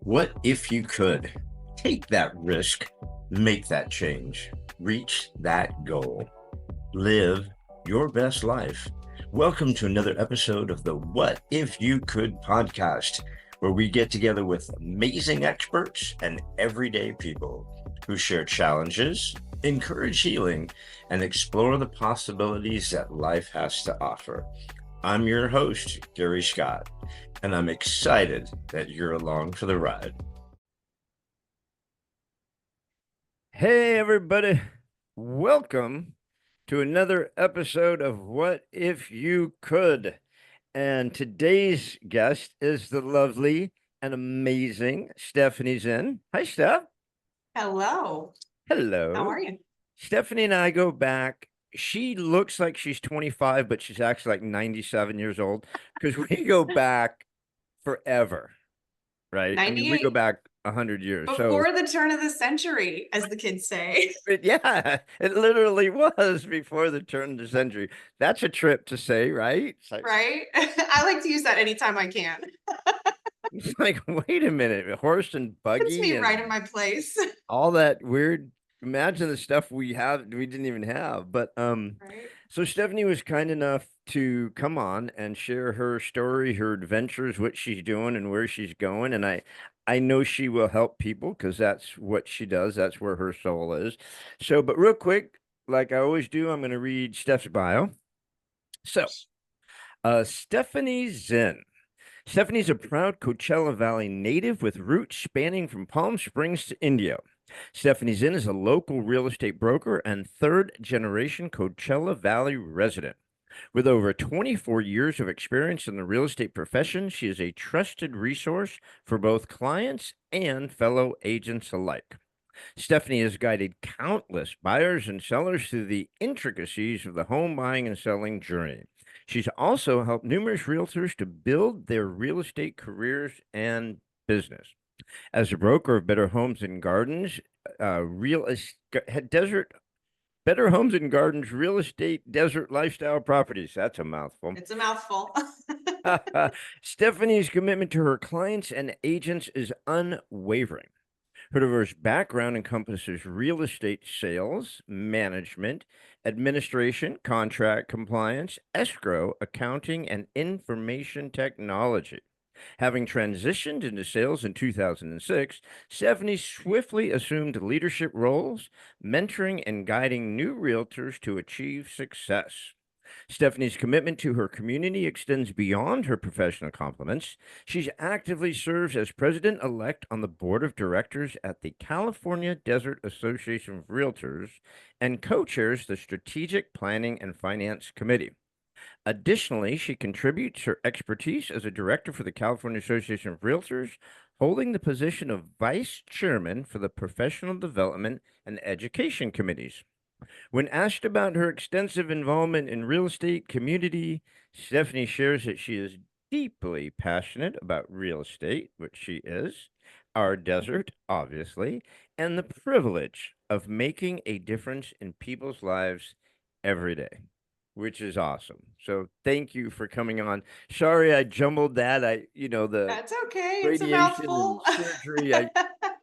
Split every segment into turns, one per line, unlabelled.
What if you could take that risk, make that change, reach that goal, live your best life? Welcome to another episode of the What If You Could podcast, where we get together with amazing experts and everyday people who share challenges, encourage healing, and explore the possibilities that life has to offer. I'm your host, Gary Scott, and I'm excited that you're along for the ride. Hey, everybody. Welcome to another episode of What If You Could. And today's guest is the lovely and amazing Stephenie Zinn. Hi, Steph.
Hello. How
Hello.
are you?
Stephenie and I go back. She looks like she's 25, but she's actually like 97 years old because we go back forever, right? I mean, we go
98
back 100 years. So,
before the turn of the century, as the kids say.
yeah, it literally was before the turn of the century. That's a trip to say, right?
Right? I like to use that anytime I can.
It's like, wait a minute, horse and
Puts
buggy
me right
and
in my place.
all that weird. Imagine the stuff we didn't even have. But
Right?
so Stephenie was kind enough to come on and share her story, her adventures, what she's doing and where she's going. And I know she will help people because that's what she does. That's where her soul is. So, but real quick, like I always do, I'm going to read Steph's bio. So, Stephenie Zinn. Stephenie's a proud Coachella Valley native with roots spanning from Palm Springs to Indio. Stephenie Zinn is a local real estate broker and third-generation Coachella Valley resident. With over 24 years of experience in the real estate profession, she is a trusted resource for both clients and fellow agents alike. Stephenie has guided countless buyers and sellers through the intricacies of the home buying and selling journey. She's also helped numerous realtors to build their real estate careers and business. As a broker of Better Homes and Gardens, desert Better Homes and Gardens real estate desert lifestyle properties. That's a mouthful.
It's a mouthful.
Stephenie's commitment to her clients and agents is unwavering. Her diverse background encompasses real estate sales, management, administration, contract compliance, escrow, accounting, and information technology. Having transitioned into sales in 2006, Stephenie swiftly assumed leadership roles, mentoring and guiding new realtors to achieve success. Stephenie's commitment to her community extends beyond her professional accomplishments. She actively serves as president-elect on the board of directors at the California Desert Association of Realtors and co-chairs the Strategic Planning and Finance Committee. Additionally, she contributes her expertise as a director for the California Association of Realtors, holding the position of vice chairman for the Professional Development and Education Committees. When asked about her extensive involvement in real estate community, Stephenie shares that she is deeply passionate about real estate, which she is, our desert, obviously, and the privilege of making a difference in people's lives every day, which is awesome. So thank you for coming on. Sorry I jumbled that. The
That's okay. It's a
radiation and
mouthful.
surgery.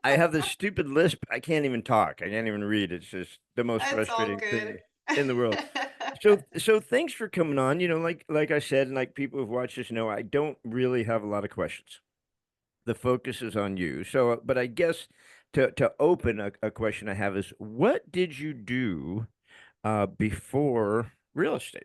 I have this stupid lisp. I can't even talk. I can't even read. It's just the most
It's all
frustrating thing
good.
in the world. So thanks for coming on. Like I said, and like people who've watched this know, I don't really have a lot of questions. The focus is on you. So, but I guess to open a question I have is, what did you do before real estate?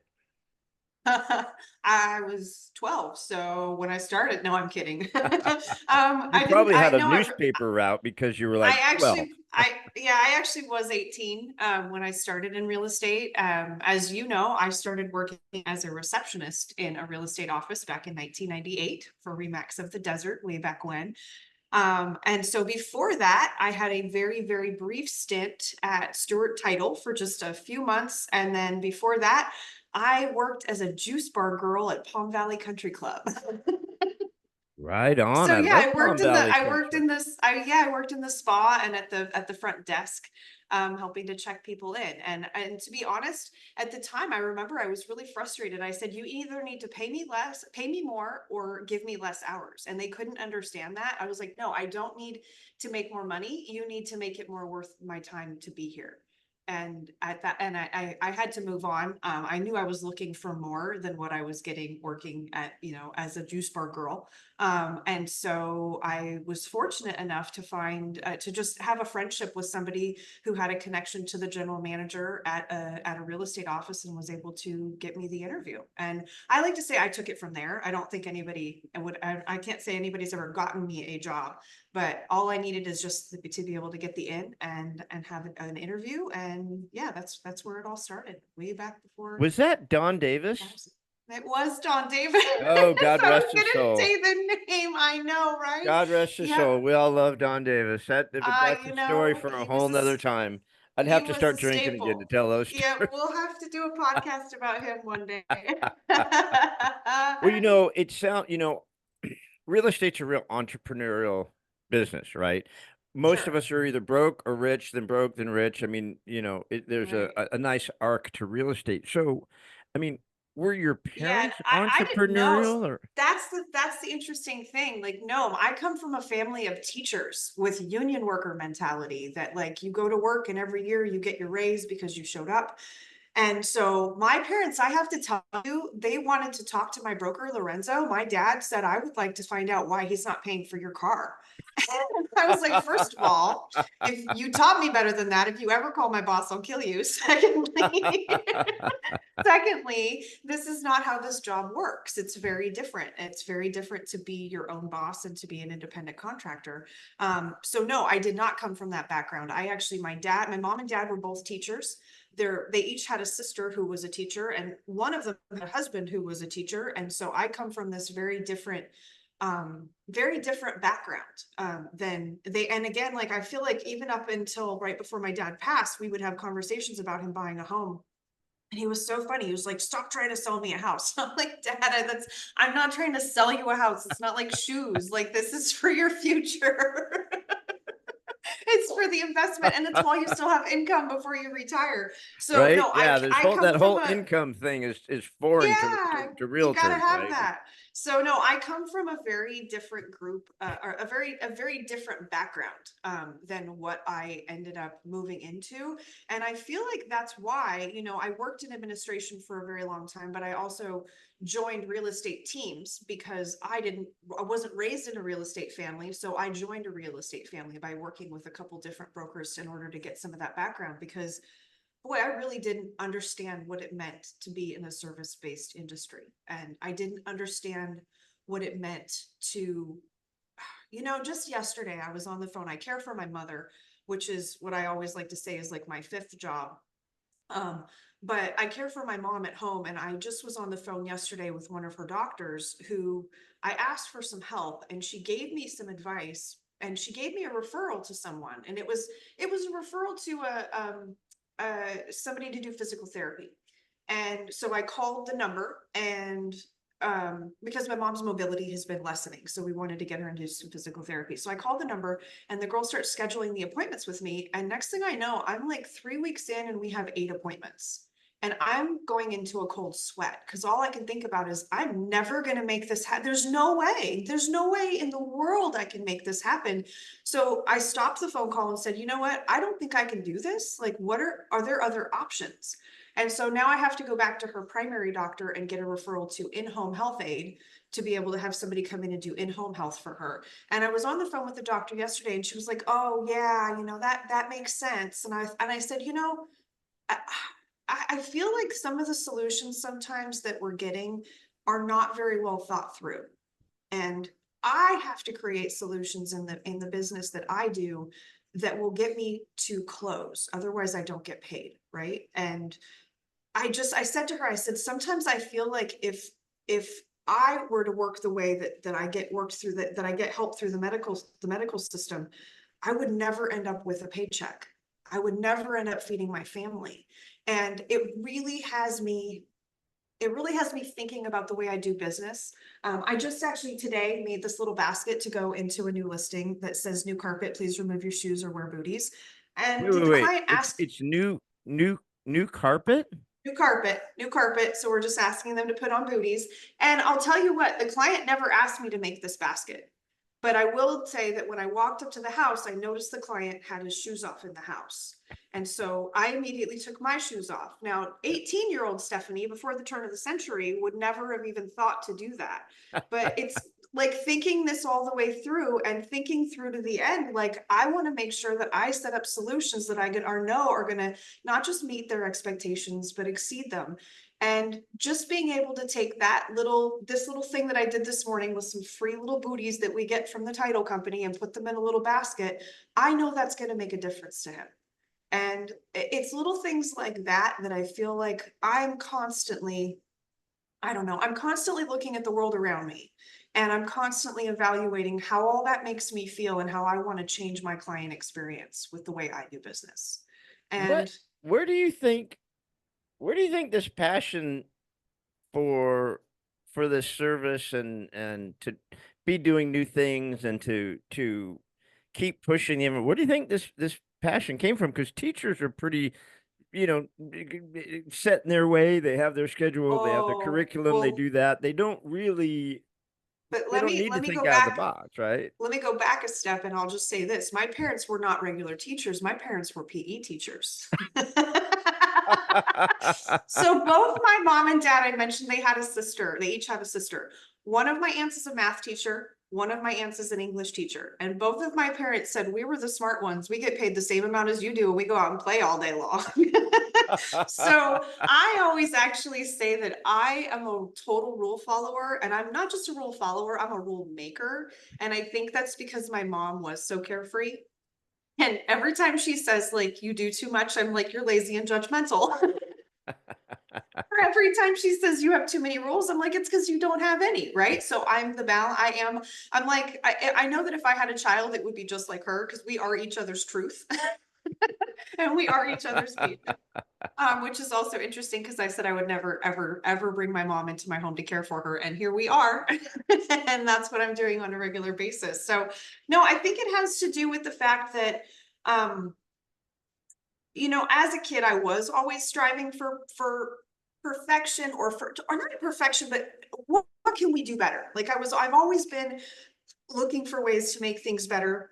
I was 12, so when I started, no, I'm kidding.
You
I didn't,
probably
I
had a
know
newspaper route because you were like 12.
I actually was 18 when I started in real estate. As you know, I started working as a receptionist in a real estate office back in 1998 for Remax of the Desert, way back when. And so before that, I had a very, very brief stint at Stewart Title for just a few months. And then before that, I worked as a juice bar girl at Palm Valley Country Club.
Right on.
So
I
yeah,
love Palm Valley
I worked
Country.
in this, I yeah, I worked in the spa and at the front desk. helping to check people in. And to be honest, at the time, I remember I was really frustrated. I said, you either need to pay me more, or give me less hours. And they couldn't understand that. I was like, no, I don't need to make more money. You need to make it more worth my time to be here. And at that, and I had to move on. I knew I was looking for more than what I was getting working at, as a juice bar girl. And so I was fortunate enough to find, to just have a friendship with somebody who had a connection to the general manager at a real estate office, and was able to get me the interview. And I like to say I took it from there. I don't think anybody I can't say anybody's ever gotten me a job, but all I needed is just to be able to get the in and have an interview. And yeah, that's where it all started, way back before
Was that Don Davis?
2000. It was Don Davis.
Oh, God
I was
rest his
gonna
soul.
say the name. I know, right?
God rest his
Yep.
soul. We all love Don Davis. But that's a story for a whole nother time. I'd
He
have to
was a
start drinking again to
staple.
tell those
Yeah,
stories.
we'll have to do a podcast about him one day.
Well, real estate's a real entrepreneurial business, right? Most of
Sure.
us are either broke or rich, then broke, then rich. I mean, there's
Right.
a nice arc to real estate. So, I mean, were your
Yeah, and
parents
I didn't know.
entrepreneurial or?
That's the interesting thing. Like, no, I come from a family of teachers with union worker mentality, that like you go to work and every year you get your raise because you showed up. And so my parents, I have to tell you, they wanted to talk to my broker, Lorenzo. My dad said, I would like to find out why he's not paying for your car. And I was like, first of all, if you taught me better than that, if you ever call my boss, I'll kill you. Secondly, this is not how this job works. It's very different. It's very different to be your own boss and to be an independent contractor. So no, I did not come from that background. My mom and dad were both teachers. They each had a sister who was a teacher, and one of them had a husband who was a teacher. And so I come from this very different background than they. And again, like, I feel like even up until right before my dad passed, we would have conversations about him buying a home. And he was so funny. He was like, stop trying to sell me a house. I'm like, Dad, I'm not trying to sell you a house. It's not like shoes. Like, this is for your future. It's for the investment, and it's while you still have income before you retire. So
Right?
no,
Yeah, there's
I come
that
from
whole
a
income thing is foreign
yeah,
to
you gotta
realtors,
have
right?
that. So no, I come from a very different group, or a very different background than what I ended up moving into. And I feel like that's why, I worked in administration for a very long time, but I also joined real estate teams because I wasn't raised in a real estate family. So I joined a real estate family by working with a couple different brokers in order to get some of that background, because boy, I really didn't understand what it meant to be in a service-based industry. And I didn't understand what it meant to, just yesterday I was on the phone. I care for my mother, which is what I always like to say is like my fifth job. Um, but I care for my mom at home. And I just was on the phone yesterday with one of her doctors who I asked for some help, and she gave me some advice, and she gave me a referral to someone. And it was a referral to somebody to do physical therapy. And so I called the number, and because my mom's mobility has been lessening, so we wanted to get her into some physical therapy. So I called the number, and the girl starts scheduling the appointments with me. And next thing I know, I'm like 3 weeks in, and we have 8 appointments. And I'm going into a cold sweat because all I can think about is I'm never going to make this happen. There's no way. There's no way in the world I can make this happen. So I stopped the phone call and said, you know what? I don't think I can do this. Like, are there other options? And so now I have to go back to her primary doctor and get a referral to in-home health aid to be able to have somebody come in and do in-home health for her. And I was on the phone with the doctor yesterday, and she was like, oh yeah, that makes sense. And I said, I, I feel like some of the solutions sometimes that we're getting are not very well thought through. And I have to create solutions in the business that I do that will get me to close. Otherwise, I don't get paid, right? And I said to her, I said, sometimes I feel like if I were to work the way that I get worked through, that I get help through the medical system, I would never end up with a paycheck. I would never end up feeding my family. And it really has me thinking about the way I do business. I just actually today made this little basket to go into a new listing that says new carpet, please remove your shoes or wear booties. And
Wait, wait,
the
wait.
client
It's
asked,
it's new carpet?
new carpet. So we're just asking them to put on booties. And I'll tell you what, the client never asked me to make this basket. But I will say that when I walked up to the house, I noticed the client had his shoes off in the house. And so I immediately took my shoes off. Now, 18-year-old Stephenie, before the turn of the century, would never have even thought to do that. But it's like thinking this all the way through and thinking through to the end. Like, I want to make sure that I set up solutions that I know are going to not just meet their expectations, but exceed them. And just being able to take this little thing that I did this morning with some free little booties that we get from the title company and put them in a little basket, I know that's going to make a difference to him. And it's little things like that that I feel like I'm constantly, I don't know, I'm constantly looking at the world around me, and I'm constantly evaluating how all that makes me feel and how I want to change my client experience with the way I do business.
What
And
where do you think where do you think this passion for this service and to be doing new things and to keep pushing the envelope, where do you think this passion came from? Because teachers are pretty, set in their way. They have their schedule, they have their
oh,
curriculum, they
well,
do that. They don't really
but
they don't need to
let me
think
go
out of the
back.
box, right?
Let me go back a step, and I'll just say this. My parents were not regular teachers. My parents were PE teachers. So both my mom and dad, I mentioned they had a sister. They each have a sister. One of my aunts is a math teacher. One of my aunts is an English teacher. And both of my parents said, we were the smart ones. We get paid the same amount as you do, and we go out and play all day long. So I always actually say that I am a total rule follower, and I'm not just a rule follower, I'm a rule maker. And I think that's because my mom was so carefree. And every time she says, like, you do too much, I'm like, you're lazy and judgmental. Or every time she says you have too many rules, I'm like, it's because you don't have any, right? So I'm the balance. I'm like, I know that if I had a child, it would be just like her, because we are each other's truth. And we are each other's peace. Which is also interesting because I said I would never, ever, ever bring my mom into my home to care for her. And here we are. And that's what I'm doing on a regular basis. So no, I think it has to do with the fact that, um, as a kid, I was always striving for perfection, or not perfection, but what can we do better? Like I've always been looking for ways to make things better.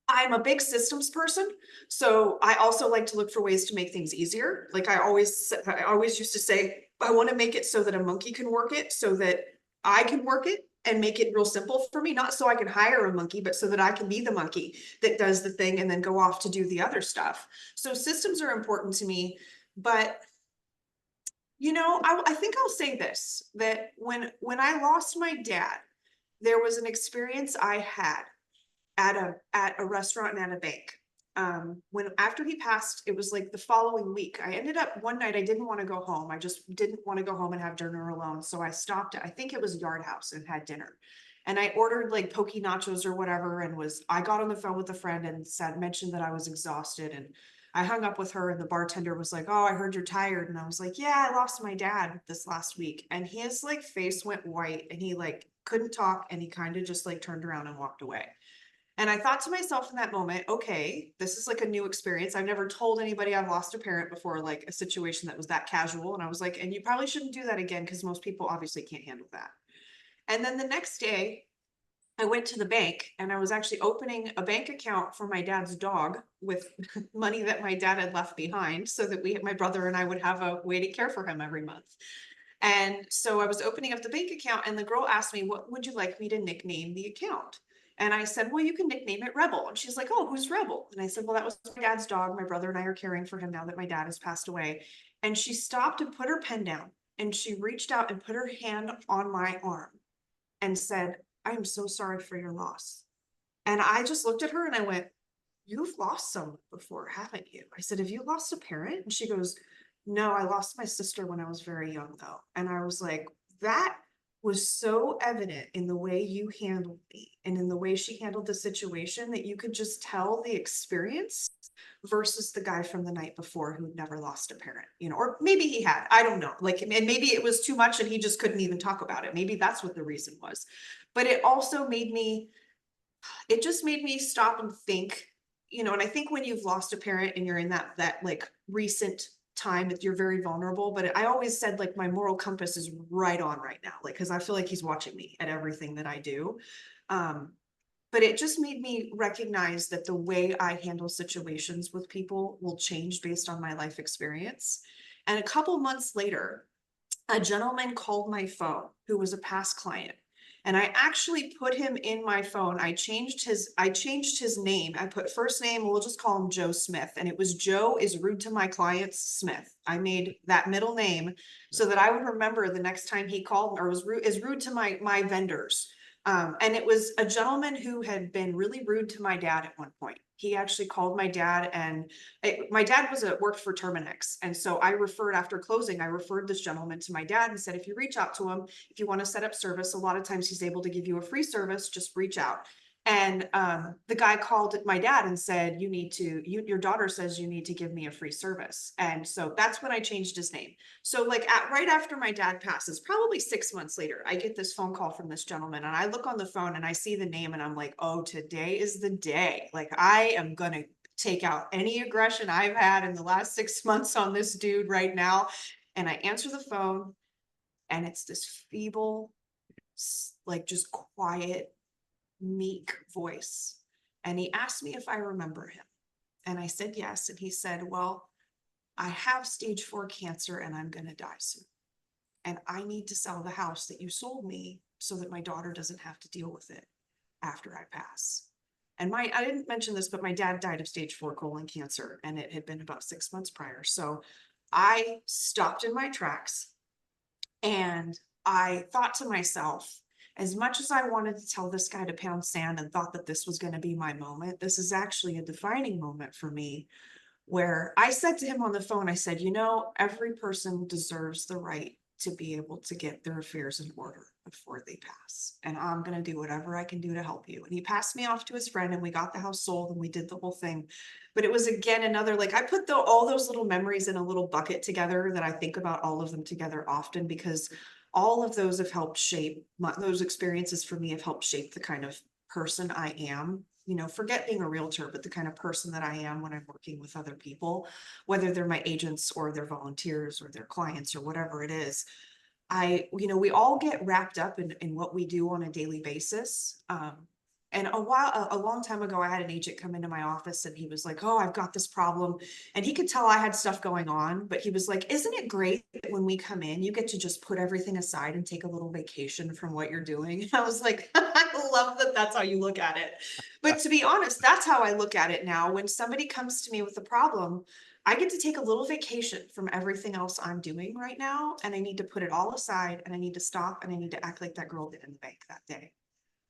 I'm a big systems person, so I also like to look for ways to make things easier. Like I always used to say, I want to make it so that a monkey can work it, so that I can work it and make it real simple for me, not so I can hire a monkey, but so that I can be the monkey that does the thing and then go off to do the other stuff. So systems are important to me, but I think I'll say this, that when I lost my dad, there was an experience I had at a restaurant and at a bank. When after he passed, it was like the following week. I ended up one night, I didn't want to go home. I just didn't want to go home and have dinner alone. So I stopped at, I think it was Yard House, and had dinner. And I ordered like poke nachos or whatever, and I got on the phone with a friend and mentioned that I was exhausted. And I hung up with her, and the bartender was like, "Oh, I heard you're tired." And I was like, "Yeah, I lost my dad this last week." And his like face went white, and he like couldn't talk, and he kind of just like turned around and walked away. And I thought to myself in that moment, okay, this is like a new experience. I've never told anybody I've lost a parent before, like a situation that was that casual. And I was like, and you probably shouldn't do that again, because most people obviously can't handle that. And then the next day, I went to the bank, and I was actually opening a bank account for my dad's dog with money that my dad had left behind, so that my brother and I would have a way to care for him every month. And so I was opening up the bank account, and the girl asked me, "What would you like me to nickname the account?" And I said, "Well, you can nickname it Rebel." And she's like, "Oh, who's Rebel?" And I said, "Well, that was my dad's dog. My brother and I are caring for him now that my dad has passed away." And she stopped and put her pen down, and she reached out and put her hand on my arm and said, "I am so sorry for your loss." And I just looked at her and I went, "You've lost someone before, haven't you?" I said, "Have you lost a parent?" And she goes, "No, I lost my sister when I was very young, though." And I was like, that was so evident in the way you handled me and in the way she handled the situation, that you could just tell the experience versus the guy from the night before who'd never lost a parent, or maybe he had, I don't know. Like, and maybe it was too much and he just couldn't even talk about it. Maybe that's what the reason was. But it just made me stop and think. and I think when you've lost a parent and you're in that like recent time that you're very vulnerable, but I always said like my moral compass is right on right now, like, cause I feel like he's watching me at everything that I do. Um, but it just made me recognize that the way I handle situations with people will change based on my life experience. And a couple months later, a gentleman called my phone who was a past client. And I actually put him in my phone. I changed his name. I put first name, we'll just call him Joe Smith. And it was Joe is rude to my clients Smith. I made that middle name so that I would remember the next time he called or was rude is rude to my vendors. And it was a gentleman who had been really rude to my dad at one point. He actually called my dad, and my dad worked for Terminix. And so after closing, I referred this gentleman to my dad and said, if you reach out to him, if you want to set up service, a lot of times he's able to give you a free service, just reach out. And the guy called my dad and said, your daughter says you need to give me a free service. And so that's when I changed his name. So like right after my dad passes, probably 6 months later, I get this phone call from this gentleman, and I look on the phone and I see the name and I'm like, oh, today is the day. Like I am going to take out any aggression I've had in the last 6 months on this dude right now. And I answer the phone, and it's this feeble, like just quiet, meek voice. And he asked me if I remember him. And I said yes. And he said, well, I have stage 4 cancer and I'm going to die soon. And I need to sell the house that you sold me so that my daughter doesn't have to deal with it after I pass. And I didn't mention this, but my dad died of stage 4 colon cancer, and it had been about 6 months prior. So I stopped in my tracks and I thought to myself, as much as I wanted to tell this guy to pound sand and thought that this was going to be my moment, this is actually a defining moment for me, where I said to him on the phone, I said, every person deserves the right to be able to get their affairs in order before they pass. And I'm going to do whatever I can do to help you. And he passed me off to his friend, and we got the house sold and we did the whole thing. But it was again another, like I put all those little memories in a little bucket together that I think about all of them together often, because all of those have helped shape those experiences for me have helped shape the kind of person I am. Forget being a realtor, but the kind of person that I am when I'm working with other people, whether they're my agents or they're volunteers or their clients or whatever it is. We all get wrapped up in what we do on a daily basis. And a long time ago, I had an agent come into my office and he was like, oh, I've got this problem. And he could tell I had stuff going on, but he was like, isn't it great that when we come in, you get to just put everything aside and take a little vacation from what you're doing? And I was like, I love that that's how you look at it. But to be honest, that's how I look at it now. When somebody comes to me with a problem, I get to take a little vacation from everything else I'm doing right now. And I need to put it all aside, and I need to stop, and I need to act like that girl did in the bank that day.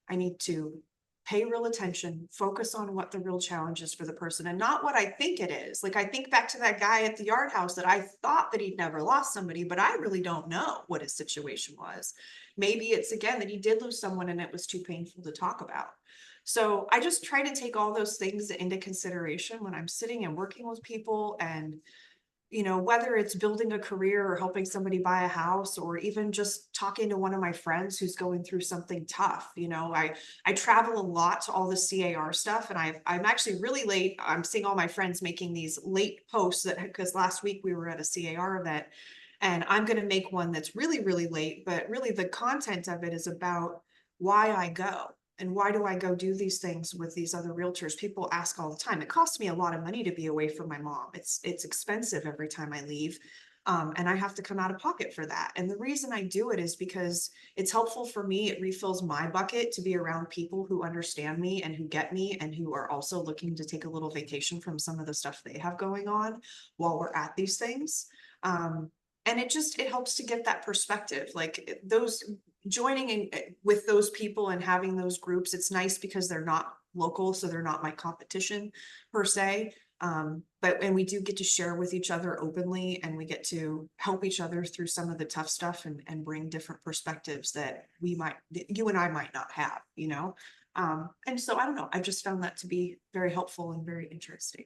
I need to pay real attention, focus on what the real challenge is for the person and not what I think it is. Like I think back to that guy at the yard house that I thought that he'd never lost somebody, but I really don't know what his situation was. Maybe it's again that he did lose someone and it was too painful to talk about. So I just try to take all those things into consideration when I'm sitting and working with people. And whether it's building a career or helping somebody buy a house, or even just talking to one of my friends who's going through something tough. I travel a lot to all the CAR stuff, and I'm actually really late. I'm seeing all my friends making these late posts because last week we were at a CAR event, and I'm going to make one that's really, really late, but really the content of it is about why I go. And why do I go do these things with these other realtors? People ask all the time. It costs me a lot of money to be away from my mom. It's expensive every time I leave. And I have to come out of pocket for that. And the reason I do it is because it's helpful for me. It refills my bucket to be around people who understand me and who get me and who are also looking to take a little vacation from some of the stuff they have going on while we're at these things. And it helps to get that perspective. Like those joining in with those people and having those groups, it's nice because they're not local, so they're not my competition per se. And we do get to share with each other openly, and we get to help each other through some of the tough stuff and bring different perspectives that you and I might not have, and so I don't know, I've just found that to be very helpful and very interesting.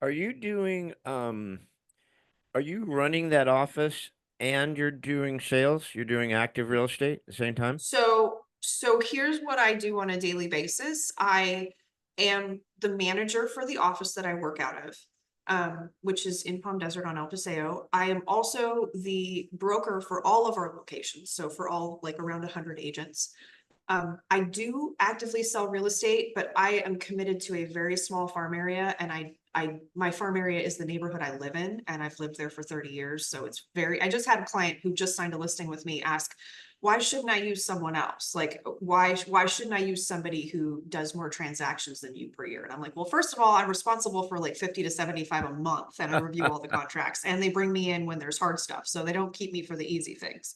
Are you doing are you running that office and you're doing sales? You're doing active real estate at the same time?
So here's what I do on a daily basis. I am the manager for the office that I work out of, which is in Palm Desert on El Paseo. I am also the broker for all of our locations. So for all like around 100 agents. I do actively sell real estate, but I am committed to a very small farm area, and my farm area is the neighborhood I live in, and I've lived there for 30 years. So it's I just had a client who just signed a listing with me ask, why shouldn't I use someone else? Like, why shouldn't I use somebody who does more transactions than you per year? And I'm like, well, first of all, I'm responsible for like 50 to 75 a month, and I review all the contracts, and they bring me in when there's hard stuff. So they don't keep me for the easy things.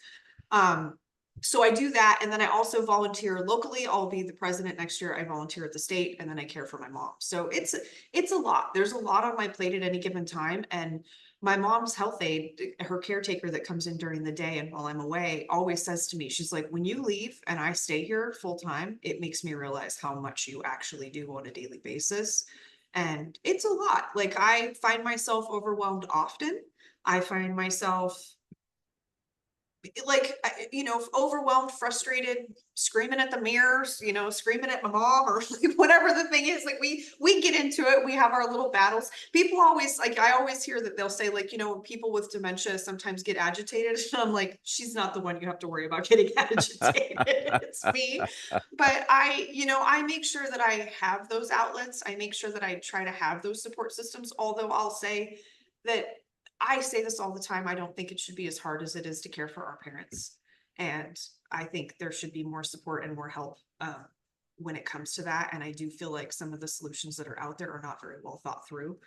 So I do that. And then I also volunteer locally. I'll be the president next year. I volunteer at the state, and then I care for my mom. So it's a lot. There's a lot on my plate at any given time. And my mom's health aide, her caretaker that comes in during the day and while I'm away, always says to me, she's like, when you leave and I stay here full time, it makes me realize how much you actually do on a daily basis. And it's a lot. Like, I find myself overwhelmed often. I find myself like, overwhelmed, frustrated, screaming at the mirrors, screaming at my mom, or like whatever the thing is. Like, we get into it. We have our little battles. People always, like, I always hear that they'll say, like, people with dementia sometimes get agitated. And I'm like, she's not the one you have to worry about getting agitated. It's me. But I make sure that I have those outlets. I make sure that I try to have those support systems. Although I'll say that, I say this all the time, I don't think it should be as hard as it is to care for our parents. And I think there should be more support and more help when it comes to that. And I do feel like some of the solutions that are out there are not very well thought through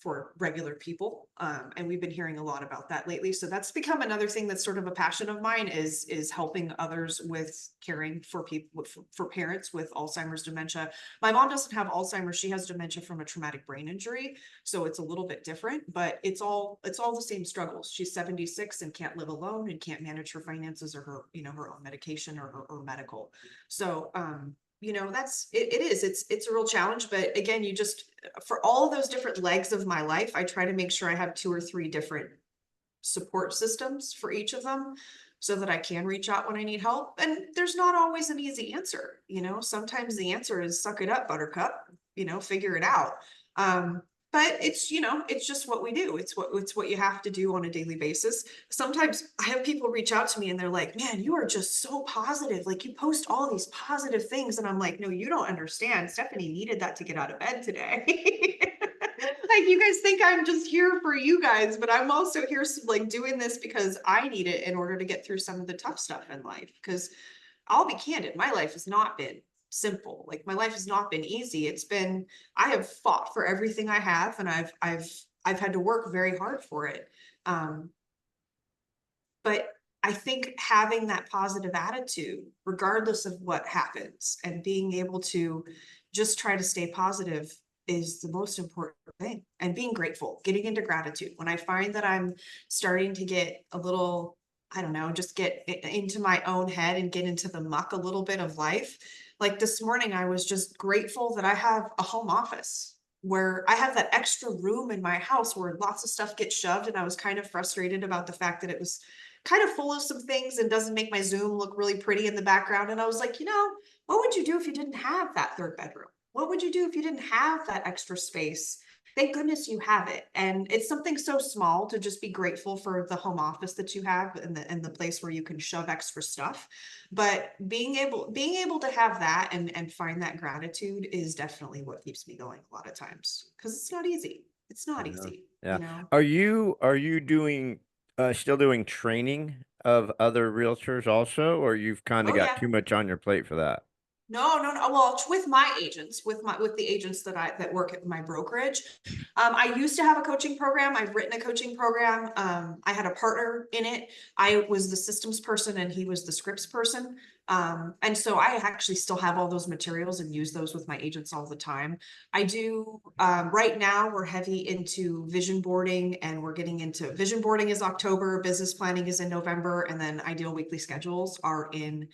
for regular people. And we've been hearing a lot about that lately. So that's become another thing that's sort of a passion of mine, is helping others with caring for people, for parents with Alzheimer's, dementia. My mom doesn't have Alzheimer's. She has dementia from a traumatic brain injury. So it's a little bit different, but it's all the same struggles. She's 76 and can't live alone and can't manage her finances or her own medication or medical. So, it's a real challenge. But again, for all of those different legs of my life, I try to make sure I have 2 or 3 different support systems for each of them, so that I can reach out when I need help. And there's not always an easy answer. Sometimes the answer is suck it up, buttercup, figure it out. But it's just what we do. It's what you have to do on a daily basis. Sometimes I have people reach out to me and they're like, man, you are just so positive. Like, you post all these positive things. And I'm like, no, you don't understand. Stephenie needed that to get out of bed today. Like, you guys think I'm just here for you guys, but I'm also here like doing this because I need it in order to get through some of the tough stuff in life. Because I'll be candid, my life has not been simple. Like, my life has not been easy. I have fought for everything I have, and I've had to work very hard for it. But I think having that positive attitude, regardless of what happens, and being able to just try to stay positive is the most important thing. And being grateful, getting into gratitude. When I find that I'm starting to get a little, I don't know, just get into my own head and get into the muck a little bit of life. Like this morning, I was just grateful that I have a home office, where I have that extra room in my house where lots of stuff gets shoved. And I was kind of frustrated about the fact that it was kind of full of some things and doesn't make my Zoom look really pretty in the background. And I was like, what would you do if you didn't have that 3rd bedroom? What would you do if you didn't have that extra space? Thank goodness you have it. And it's something so small to just be grateful for the home office that you have, and the place where you can shove extra stuff. But being able to have that and find that gratitude is definitely what keeps me going a lot of times, because it's not easy. It's not
Yeah.
easy,
Yeah. Are you doing still doing training of other realtors also, or you've kind of
Oh
got
yeah.
too much on your plate for that?
No, no, no. Well, with my agents, with the agents that work at my brokerage, I used to have a coaching program. I've written a coaching program. I had a partner in it. I was the systems person and he was the scripts person. And so I actually still have all those materials and use those with my agents all the time. I do. Right now, we're heavy into vision boarding, and we're getting into vision boarding is October, business planning is in November, and then ideal weekly schedules are in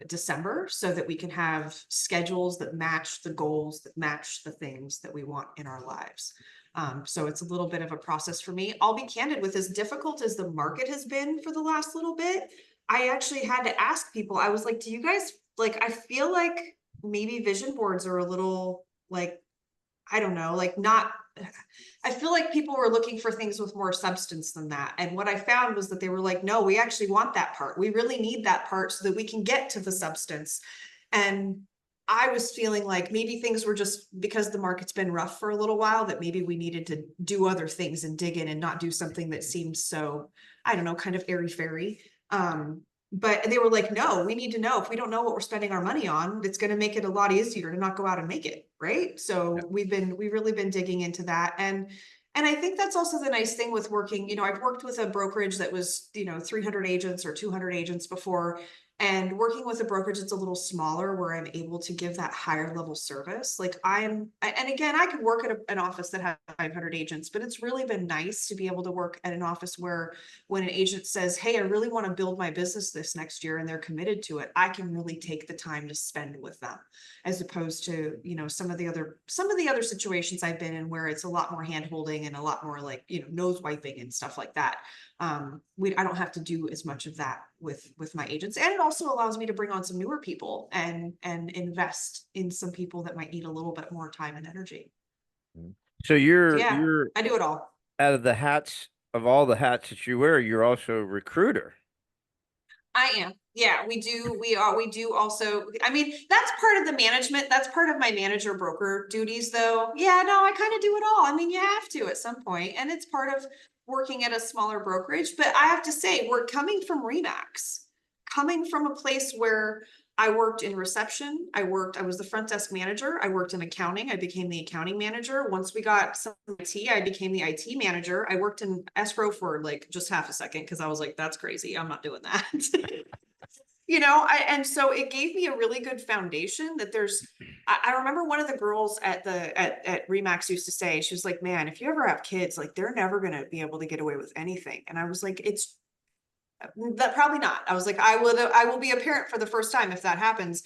December, so that we can have schedules that match the goals, that match the things that we want in our lives. So it's a little bit of a process for me. I'll be candid, with as difficult as the market has been for the last little bit, I actually had to ask people. I was like, do you guys, like, I feel like maybe vision boards are a little like, I don't know, like not, I feel like people were looking for things with more substance than that. And what I found was that they were like, no, we actually want that part. We really need that part so that we can get to the substance. And I was feeling like maybe things were just because the market's been rough for a little while, that maybe we needed to do other things and dig in and not do something that seemed so, I don't know, kind of airy fairy. But they were like, no, we need to know if we don't know what we're spending our money on, it's going to make it a lot easier to not go out and make it. Right.
Yeah.
So we've really been digging into that. And I think that's also the nice thing with working, you know, I've worked with a brokerage that was, you know, 300 agents or 200 agents before, and working with a brokerage that's a little smaller where I'm able to give that higher level service. Like and again, I could work at an office that has 500 agents, but it's really been nice to be able to work at an office where when an agent says, hey, I really want to build my business this next year and they're committed to it, I can really take the time to spend with them, as opposed to, you know, some of the other situations I've been in where it's a lot more hand holding and a lot more like, you know, nose wiping and stuff like that. I don't have to do as much of that with my agents, and it also allows me to bring on some newer people and invest in some people that might need a little bit more time and energy.
So
So yeah,
you're
I do it all.
out of the hats of all the hats that you wear, you're also a recruiter.
I am. Yeah, we do also, I mean, that's part of the management. That's part of my manager broker duties though. Yeah, no, I kind of do it all. I mean, you have to at some point, and it's part of working at a smaller brokerage. But I have to say, we're coming from Remax, coming from a place where I worked in reception. I was the front desk manager. I worked in accounting. I became the accounting manager. Once we got some IT, I became the IT manager. I worked in escrow for like just half a second because I was like, that's crazy. I'm not doing that. You know, and so it gave me a really good foundation that I remember one of the girls at Remax used to say, she was like, man, if you ever have kids, like they're never going to be able to get away with anything. And I was like, it's that probably not. I was like, I will be a parent for the first time if that happens.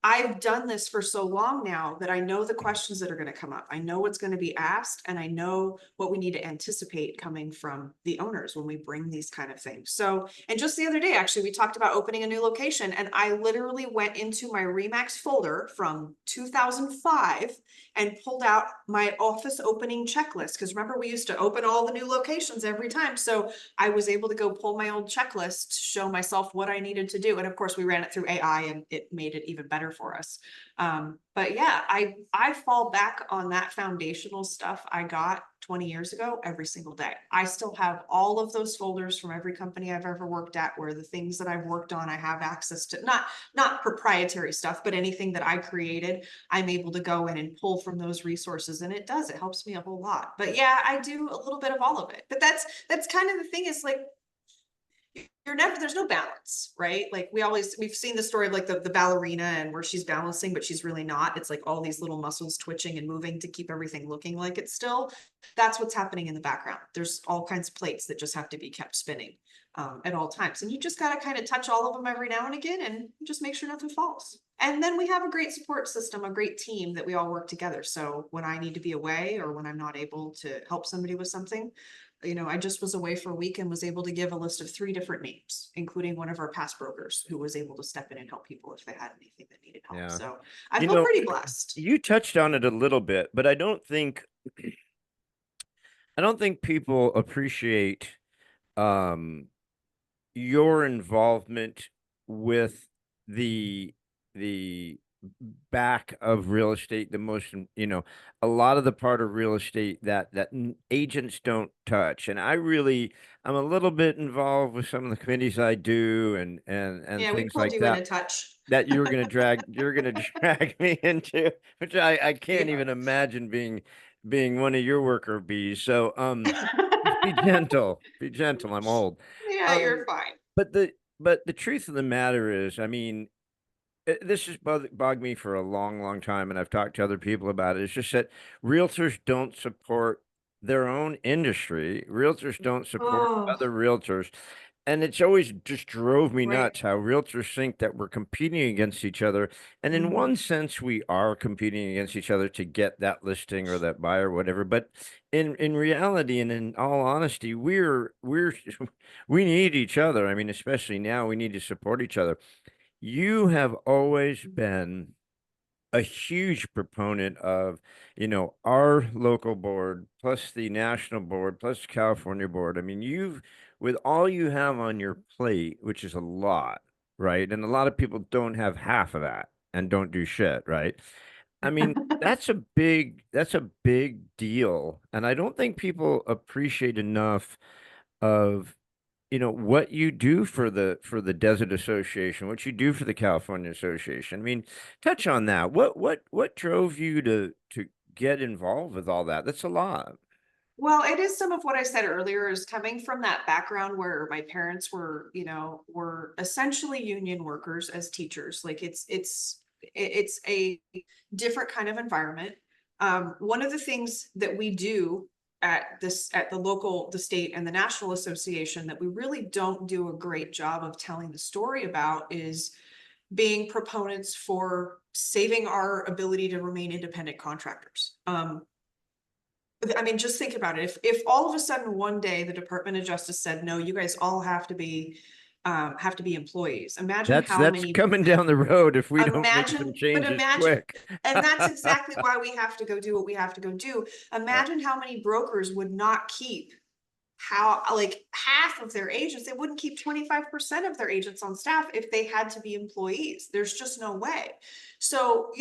I've done this for so long now that I know the questions that are going to come up. I know what's going to be asked, and I know what we need to anticipate coming from the owners when we bring these kind of things. So, and just the other day, actually, we talked about opening a new location, and I literally went into my Remax folder from 2005 and pulled out my office opening checklist. Because remember, we used to open all the new locations every time. So I was able to go pull my old checklist to show myself what I needed to do. And of course, we ran it through AI and it made it even better for us. But yeah, I fall back on that foundational stuff I got 20 years ago every single day. I still have all of those folders from every company I've ever worked at, where the things that I've worked on, I have access to, not proprietary stuff, but anything that I created, I'm able to go in and pull from those resources. And it helps me a whole lot. But yeah, I do a little bit of all of it. But that's kind of the thing, is like, there's no balance, right? Like we've seen the story of like the ballerina, and where she's balancing, but she's really not. It's like all these little muscles twitching and moving to keep everything looking like it's still. That's what's happening in the background. There's all kinds of plates that just have to be kept spinning at all times. And you just got to kind of touch all of them every now and again and just make sure nothing falls. And then we have a great support system, a great team that we all work together. So when I need to be away, or when I'm not able to help somebody with something, you know, I just was away for a week and was able to give a list of 3 different names, including one of our past brokers who was able to step in and help people if they had anything that needed help.
Yeah.
So I
You
feel
know,
pretty blessed.
you touched on it a little bit, but I don't think people appreciate um your involvement with the the back of real estate, the most, a lot of the part of real estate that agents don't touch. And I'm a little bit involved with some of the committees I do, and
Yeah, we
things
pulled
like
you in
that
a touch.
that you're gonna drag me into, which I can't
Yeah.
even imagine being one of your worker bees. So just be gentle. I'm old.
Yeah, you're
Um,
fine.
but the truth of the matter is, I mean, this has bogged me for a long, long time, and I've talked to other people about it. It's just that realtors don't support their own industry. Realtors don't support
Oh,
other realtors. And it's always just drove me
right.
nuts how realtors think that we're competing against each other. And in
Mhm.
one sense, we are competing against each other to get that listing or that buyer, or whatever. But in reality, and in all honesty, we need each other. I mean, especially now, we need to support each other. You have always been a huge proponent of, our local board plus the national board plus the California board. I mean, with all you have on your plate, which is a lot, right? And a lot of people don't have half of that and don't do shit, right? I mean, that's a big deal. And I don't think people appreciate enough of what you do for the Desert Association, what you do for the California Association. I mean, touch on that. What drove you to get involved with all that? That's a lot.
Well, it is some of what I said earlier, is coming from that background where my parents were, were essentially union workers as teachers. Like it's a different kind of environment. One of the things that we do at the local, the state and the national association that we really don't do a great job of telling the story about is being proponents for saving our ability to remain independent contractors. I mean, just think about it. If all of a sudden one day the Department of Justice said, no, you guys all have to be employees. Imagine
That's
how
that's
many,
coming down the road if we don't make some changes
imagine,
quick.
and that's exactly why we have to go do what we have to go do.
Yeah.
Imagine how many brokers would not keep how like half of their agents. They wouldn't keep 25% of their agents on staff if they had to be employees. There's just no way. So,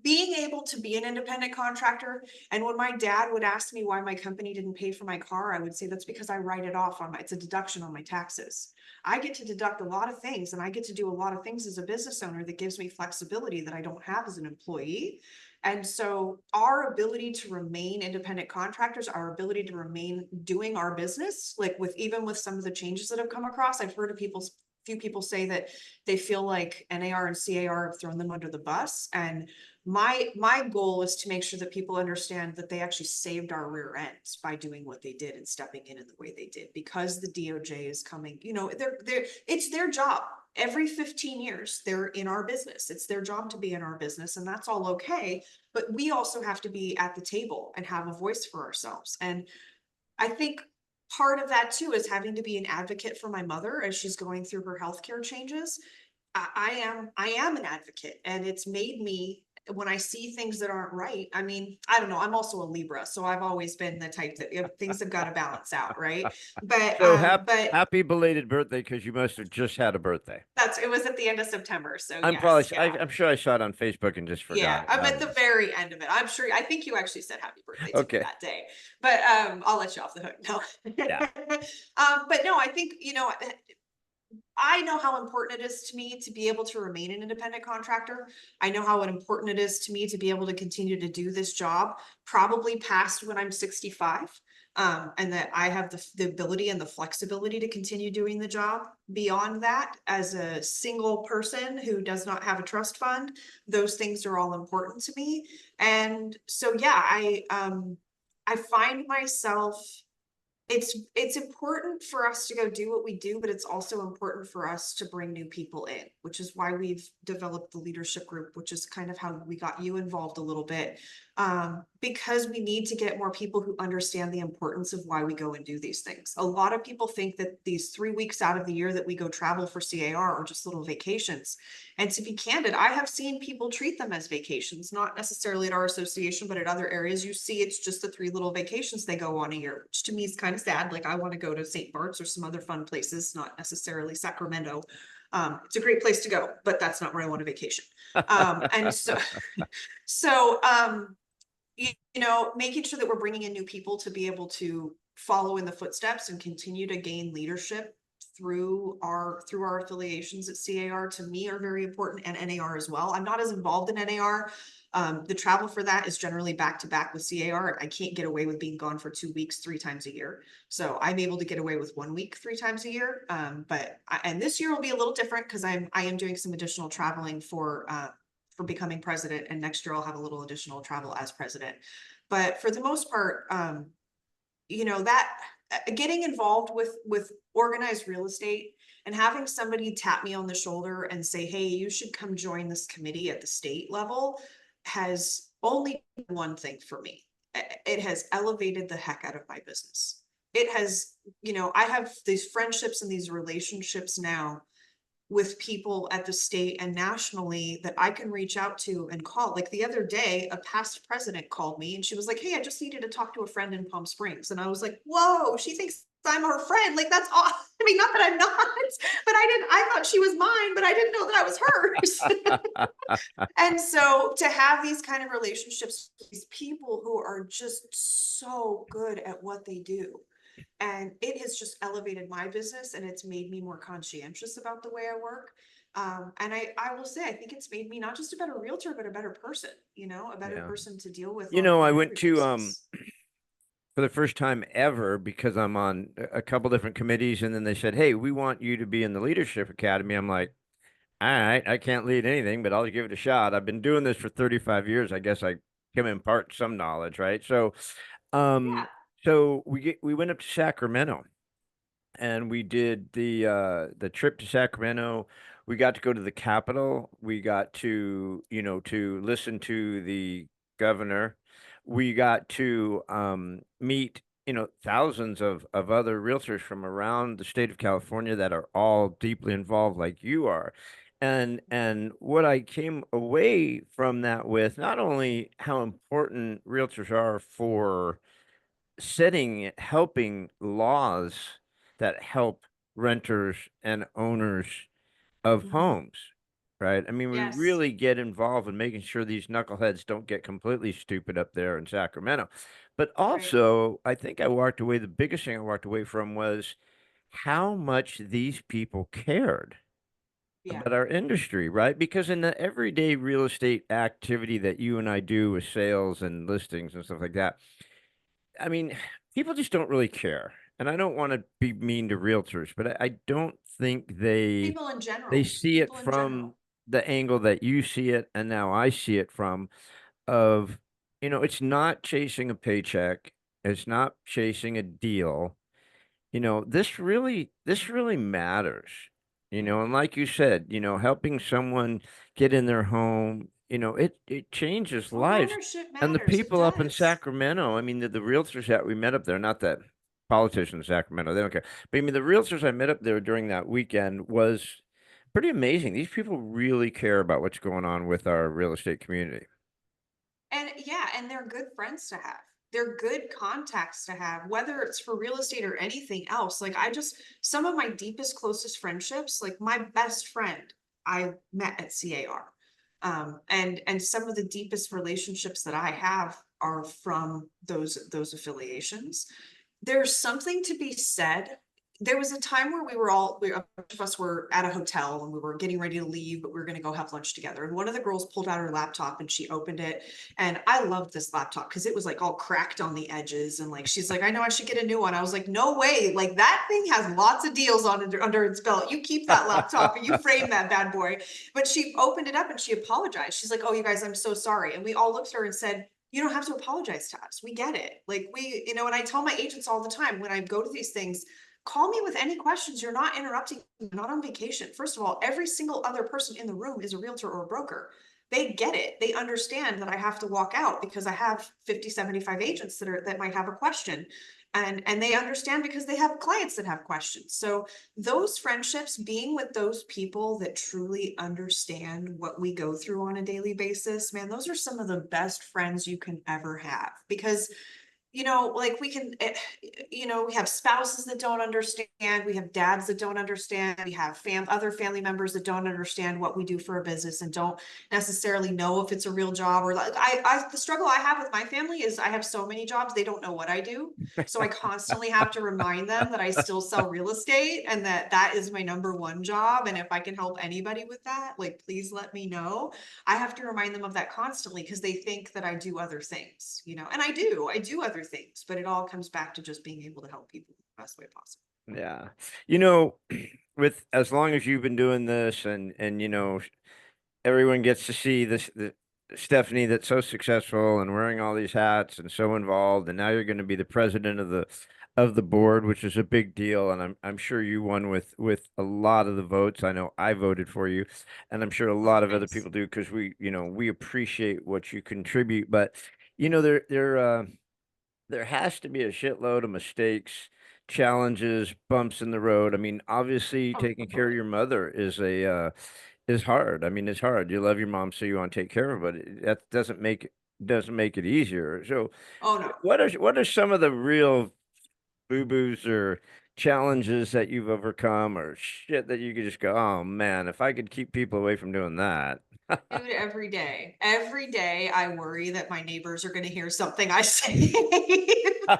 being able to be an independent contractor, and when my dad would ask me why my company didn't pay for my car, I would say that's because I write it off on it's a deduction on my taxes. I get to deduct a lot of things, and I get to do a lot of things as a business owner that gives me flexibility that I don't have as an employee. And so our ability to remain independent contractors, our ability to remain doing our business, like even with some of the changes that have come across, I've heard of few people say that they feel like NAR and CAR have thrown them under the bus. And my goal is to make sure that people understand that they actually saved our rear ends by doing what they did and stepping in the way they did, because the DOJ is coming, it's their job. Every 15 years, they're in our business. It's their job to be in our business, and that's all okay. But we also have to be at the table and have a voice for ourselves. And I think part of that too is having to be an advocate for my mother as she's going through her healthcare changes. I am an advocate, and it's made me, when I see things that aren't right. I mean, I don't know. I'm also a Libra, so I've always been the type that things have got to balance out, right? But
So
but
happy belated birthday, because you must have just had a birthday.
it was at the end of September, so
I'm probably
yes, yeah.
I'm sure I saw it on Facebook and just
Yeah,
forgot it.
I'm
I
at
don't
the
know.
very end of it. I think you actually said happy birthday to me
Okay.
that day, but I'll let you off the hook. No.
Yeah.
But no, I think, I know how important it is to me to be able to remain an independent contractor. I know how important it is to me to be able to continue to do this job, probably past when I'm 65. And that I have the ability and the flexibility to continue doing the job beyond that as a single person who does not have a trust fund. Those things are all important to me. And so, yeah, I find myself, it's important for us to go do what we do, but it's also important for us to bring new people in, which is why we've developed the leadership group, which is kind of how we got you involved a little bit, because we need to get more people who understand the importance of why we go and do these things. A lot of people think that these 3 weeks out of the year that we go travel for CAR are just little vacations. And to be candid, I have seen people treat them as vacations, not necessarily at our association, but at other areas. You see, it's just the 3 little vacations they go on a year, which to me is kind of sad. Like, I want to go to St. Bart's or some other fun places, not necessarily Sacramento. It's a great place to go, but that's not where I want a vacation. And so, so, making sure that we're bringing in new people to be able to follow in the footsteps and continue to gain leadership through our affiliations at CAR, to me, are very important, and NAR as well. I'm not as involved in NAR. The travel for that is generally back to back with CAR. I can't get away with being gone for 2 weeks 3 times a year. So I'm able to get away with 1 week 3 times a year. And this year will be a little different because I am doing some additional traveling for becoming president, and next year I'll have a little additional travel as president. But for the most part, that getting involved with organized real estate and having somebody tap me on the shoulder and say, hey, you should come join this committee at the state level, has only done one thing for me. It has elevated the heck out of my business. It has, I have these friendships and these relationships now with people at the state and nationally that I can reach out to and call. Like the other day, a past president called me and she was like, "Hey, I just needed to talk to a friend in Palm Springs." And I was like, "Whoa, she thinks I'm her friend. Like that's awesome." I mean, not that I'm not, but I thought she was mine, but I didn't know that I was hers. And so to have these kind of relationships with these people who are just so good at what they do, and it has just elevated my business and it's made me more conscientious about the way I work. And I will say, I think it's made me not just a better realtor, but a better person, a better
Yeah.
person to deal with
You know, I
on
went
every
to
basis.
for the first time ever because I'm on a couple different committees, and then they said, "Hey, we want you to be in the leadership academy." I'm like, "All right, I can't lead anything, but I'll give it a shot. I've been doing this for 35 years. I guess I can impart some knowledge, right?" Um,
Yeah.
so we went up to Sacramento, and we did the trip to Sacramento. We got to go to the Capitol. We got to, to listen to the governor. We got to meet, thousands of other realtors from around the state of California that are all deeply involved like you are. And what I came away from that with, not only how important realtors are for helping laws that help renters and owners of
Mhm.
homes, right? I mean, we
Yes.
really get involved in making sure these knuckleheads don't get completely stupid up there in Sacramento. But
Right.
also, I think the biggest thing I walked away from was how much these people cared
Yeah.
about our industry, right? Because in the everyday real estate activity that you and I do with sales and listings and stuff like that, I mean, people just don't really care. And I don't want to be mean to realtors, but I don't think
People in
they
general,
see it
people in
from
general.
the angle that you see it and now I see it from of, it's not chasing a paycheck, it's not chasing a deal. This really matters. And like you said, helping someone get in their home, it changes
Home
lives.
ownership
And the
matters. It
people up in
does.
Sacramento, I mean, the realtors that we met up there, not that politicians in Sacramento, they don't care. But I mean, the realtors I met up there during that weekend was pretty amazing. These people really care about what's going on with our real estate community.
And yeah, and they're good friends to have. They're good contacts to have, whether it's for real estate or anything else. Like some of my deepest, closest friendships, like my best friend, I met at CAR. And some of the deepest relationships that I have are from those affiliations. There's something to be said. There was a time where a bunch of us were at a hotel and we were getting ready to leave, but we were going to go have lunch together. And one of the girls pulled out her laptop and she opened it. And I loved this laptop because it was like all cracked on the edges. And like, she's like, "I know I should get a new one." I was like, "No way. Like that thing has lots of deals on it under its belt. You keep that laptop and you frame that bad boy." But she opened it up and she apologized. She's like, "Oh, you guys, I'm so sorry." And we all looked at her and said, "You don't have to apologize to us. We get it." Like and I tell my agents all the time when I go to these things, call me with any questions. You're not interrupting, you're not on vacation. First of all, every single other person in the room is a realtor or a broker. They get it. They understand that I have to walk out because I have 50, 75 agents that might have a question. And they understand because they have clients that have questions. So those friendships, being with those people that truly understand what we go through on a daily basis, man, those are some of the best friends you can ever have because like we have spouses that don't understand, we have dads that don't understand, we have other family members that don't understand what we do for a business and don't necessarily know if it's a real job or like the struggle I have with my family is I have so many jobs, they don't know what I do. So I constantly have to remind them that I still sell real estate and that is my number one job. And if I can help anybody with that, like, please let me know. I have to remind them of that constantly because they think that I do other things, and I do other things, but it all comes back to just being able to help people the best way possible.
Yeah. You know, with as long as you've been doing this and everyone gets to see the Stephenie that's so successful and wearing all these hats and so involved, and now you're going to be the president of the board, which is a big deal. And I'm sure you won with a lot of the votes. I know I voted for you, and I'm sure a
Oh,
lot of other
thanks.
people do because we appreciate what you contribute. But there has to be a shitload of mistakes challenges, bumps in the road. I mean, obviously
Oh,
taking care of
totally.
your mother is hard. I mean, it's hard. You love your mom, so you want to take care of her, but that doesn't make it easier. So
Oh, no.
what are some of the real boo-boos or challenges that you've overcome or shit that you could just go, oh man, if I could keep people away from doing that.
Dude, every day I worry that my neighbors are going to hear something I say. I'm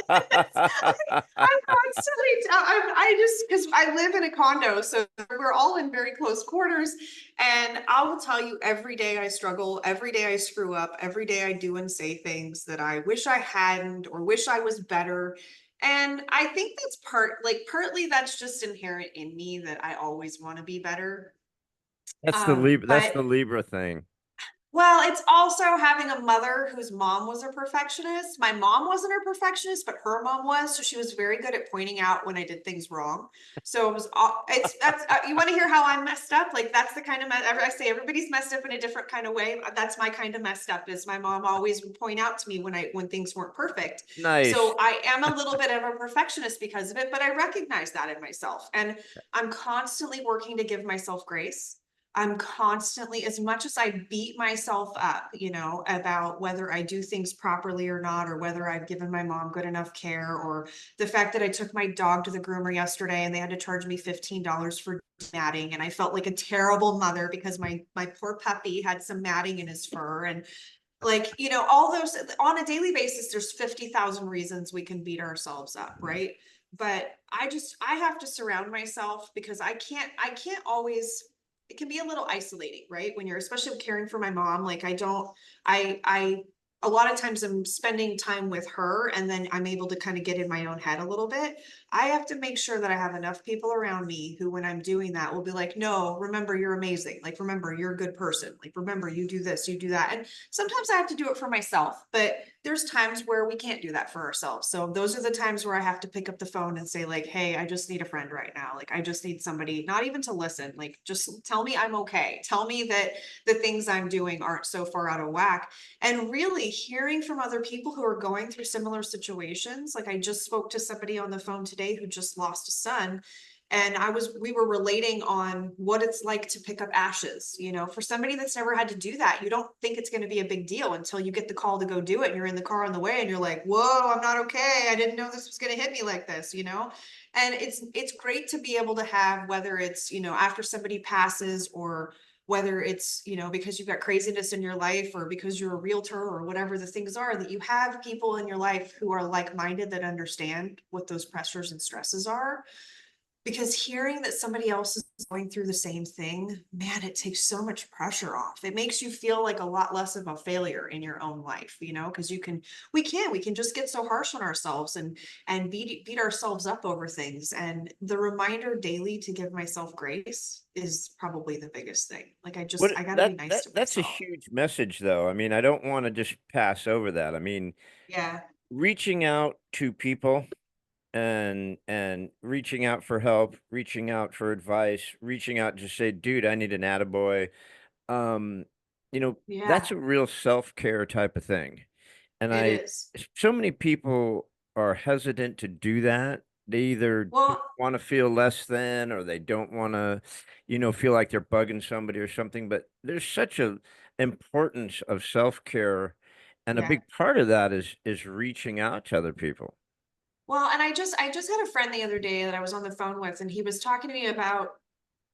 constantly, I just, because I live in a condo, so we're all in very close quarters. And I will tell you, every day I struggle, every day I screw up, every day I do and say things that I wish I hadn't or wish I was better. And I think that's partly that's just inherent in me that I always want to be better.
That's
But
the Libra thing.
well, it's also having a mother whose mom was a perfectionist. My mom wasn't a perfectionist, but her mom was, so she was very good at pointing out when I did things wrong. So it was it's that's you want to hear how I'm messed up? Like that's the kind of I say everybody's messed up in a different kind of way. That's my kind of messed up is my mom always would point out to me when things weren't perfect.
Nice.
So I am a little bit of a perfectionist because of it, but I recognize that in myself and I'm constantly working to give myself grace. I'm constantly, as much as I beat myself up, about whether I do things properly or not, or whether I've given my mom good enough care, or the fact that I took my dog to the groomer yesterday and they had to charge me $15 for matting. And I felt like a terrible mother because my poor puppy had some matting in his fur. And all those on a daily basis, there's 50,000 reasons we can beat ourselves up, right? But I have to surround myself because I can't always, it can be a little isolating, right? When you're especially caring for my mom, like I don't, I a lot of times I'm spending time with her and then I'm able to kind of get in my own head a little bit. I have to make sure that I have enough people around me who, when I'm doing that, will be like, no, remember, you're amazing. Like, remember, you're a good person. Like, remember, you do this, you do that. And sometimes I have to do it for myself, but there's times where we can't do that for ourselves. So those are the times where I have to pick up the phone and say, like, hey, I just need a friend right now. Like, I just need somebody, not even to listen, like, just tell me I'm okay. Tell me that the things I'm doing aren't so far out of whack. And really hearing from other people who are going through similar situations. Like I just spoke to somebody on the phone today who just lost a son. And we were relating on what it's like to pick up ashes. For somebody that's never had to do that, you don't think it's going to be a big deal until you get the call to go do it. And you're in the car on the way and you're like, whoa, I'm not okay. I didn't know this was going to hit me like this. And it's great to be able to have, whether it's, after somebody passes or whether it's, because you've got craziness in your life or because you're a realtor or whatever the things are, that you have people in your life who are like-minded that understand what those pressures and stresses are. Because hearing that somebody else is going through the same thing, man, it takes so much pressure off. It makes you feel like a lot less of a failure in your own life, because we can just get so harsh on ourselves and beat ourselves up over things. And the reminder daily to give myself grace is probably the biggest thing. Like
What
I got to be nice to
that's a
myself.
huge message though. I mean, I don't want to just pass over that. I mean,
Yeah.
reaching out to people and reaching out for help, reaching out for advice, reaching out to say, dude, I need an attaboy. Um,
Yeah,
that's a real self-care type of thing. And
it is.
so many people are hesitant to do that. They either don't
Well,
want to feel less than or they don't want to, feel like they're bugging somebody or something. But there's such a importance of self-care. And a
yeah.
big part of that is reaching out to other people.
Well, and I just had a friend the other day that I was on the phone with, and he was talking to me about,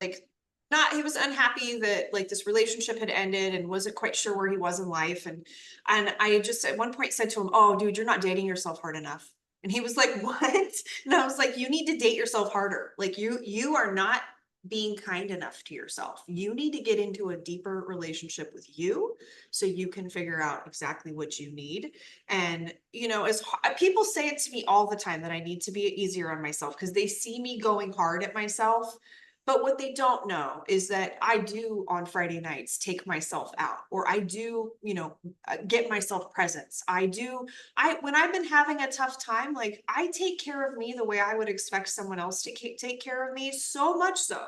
like, not he was unhappy that like this relationship had ended and wasn't quite sure where he was in life. And I just at one point said to him, "Oh, dude, you're not dating yourself hard enough." And he was like, "What?" And I was like, "You need to date yourself harder. Like you are not being kind enough to yourself. You need to get into a deeper relationship with you so you can figure out exactly what you need." And, as people say it to me all the time that I need to be easier on myself because they see me going hard at myself. But what they don't know is that I do on Friday nights take myself out, or I do, get myself presents. When I've been having a tough time, like I take care of me the way I would expect someone else to take care of me, so much so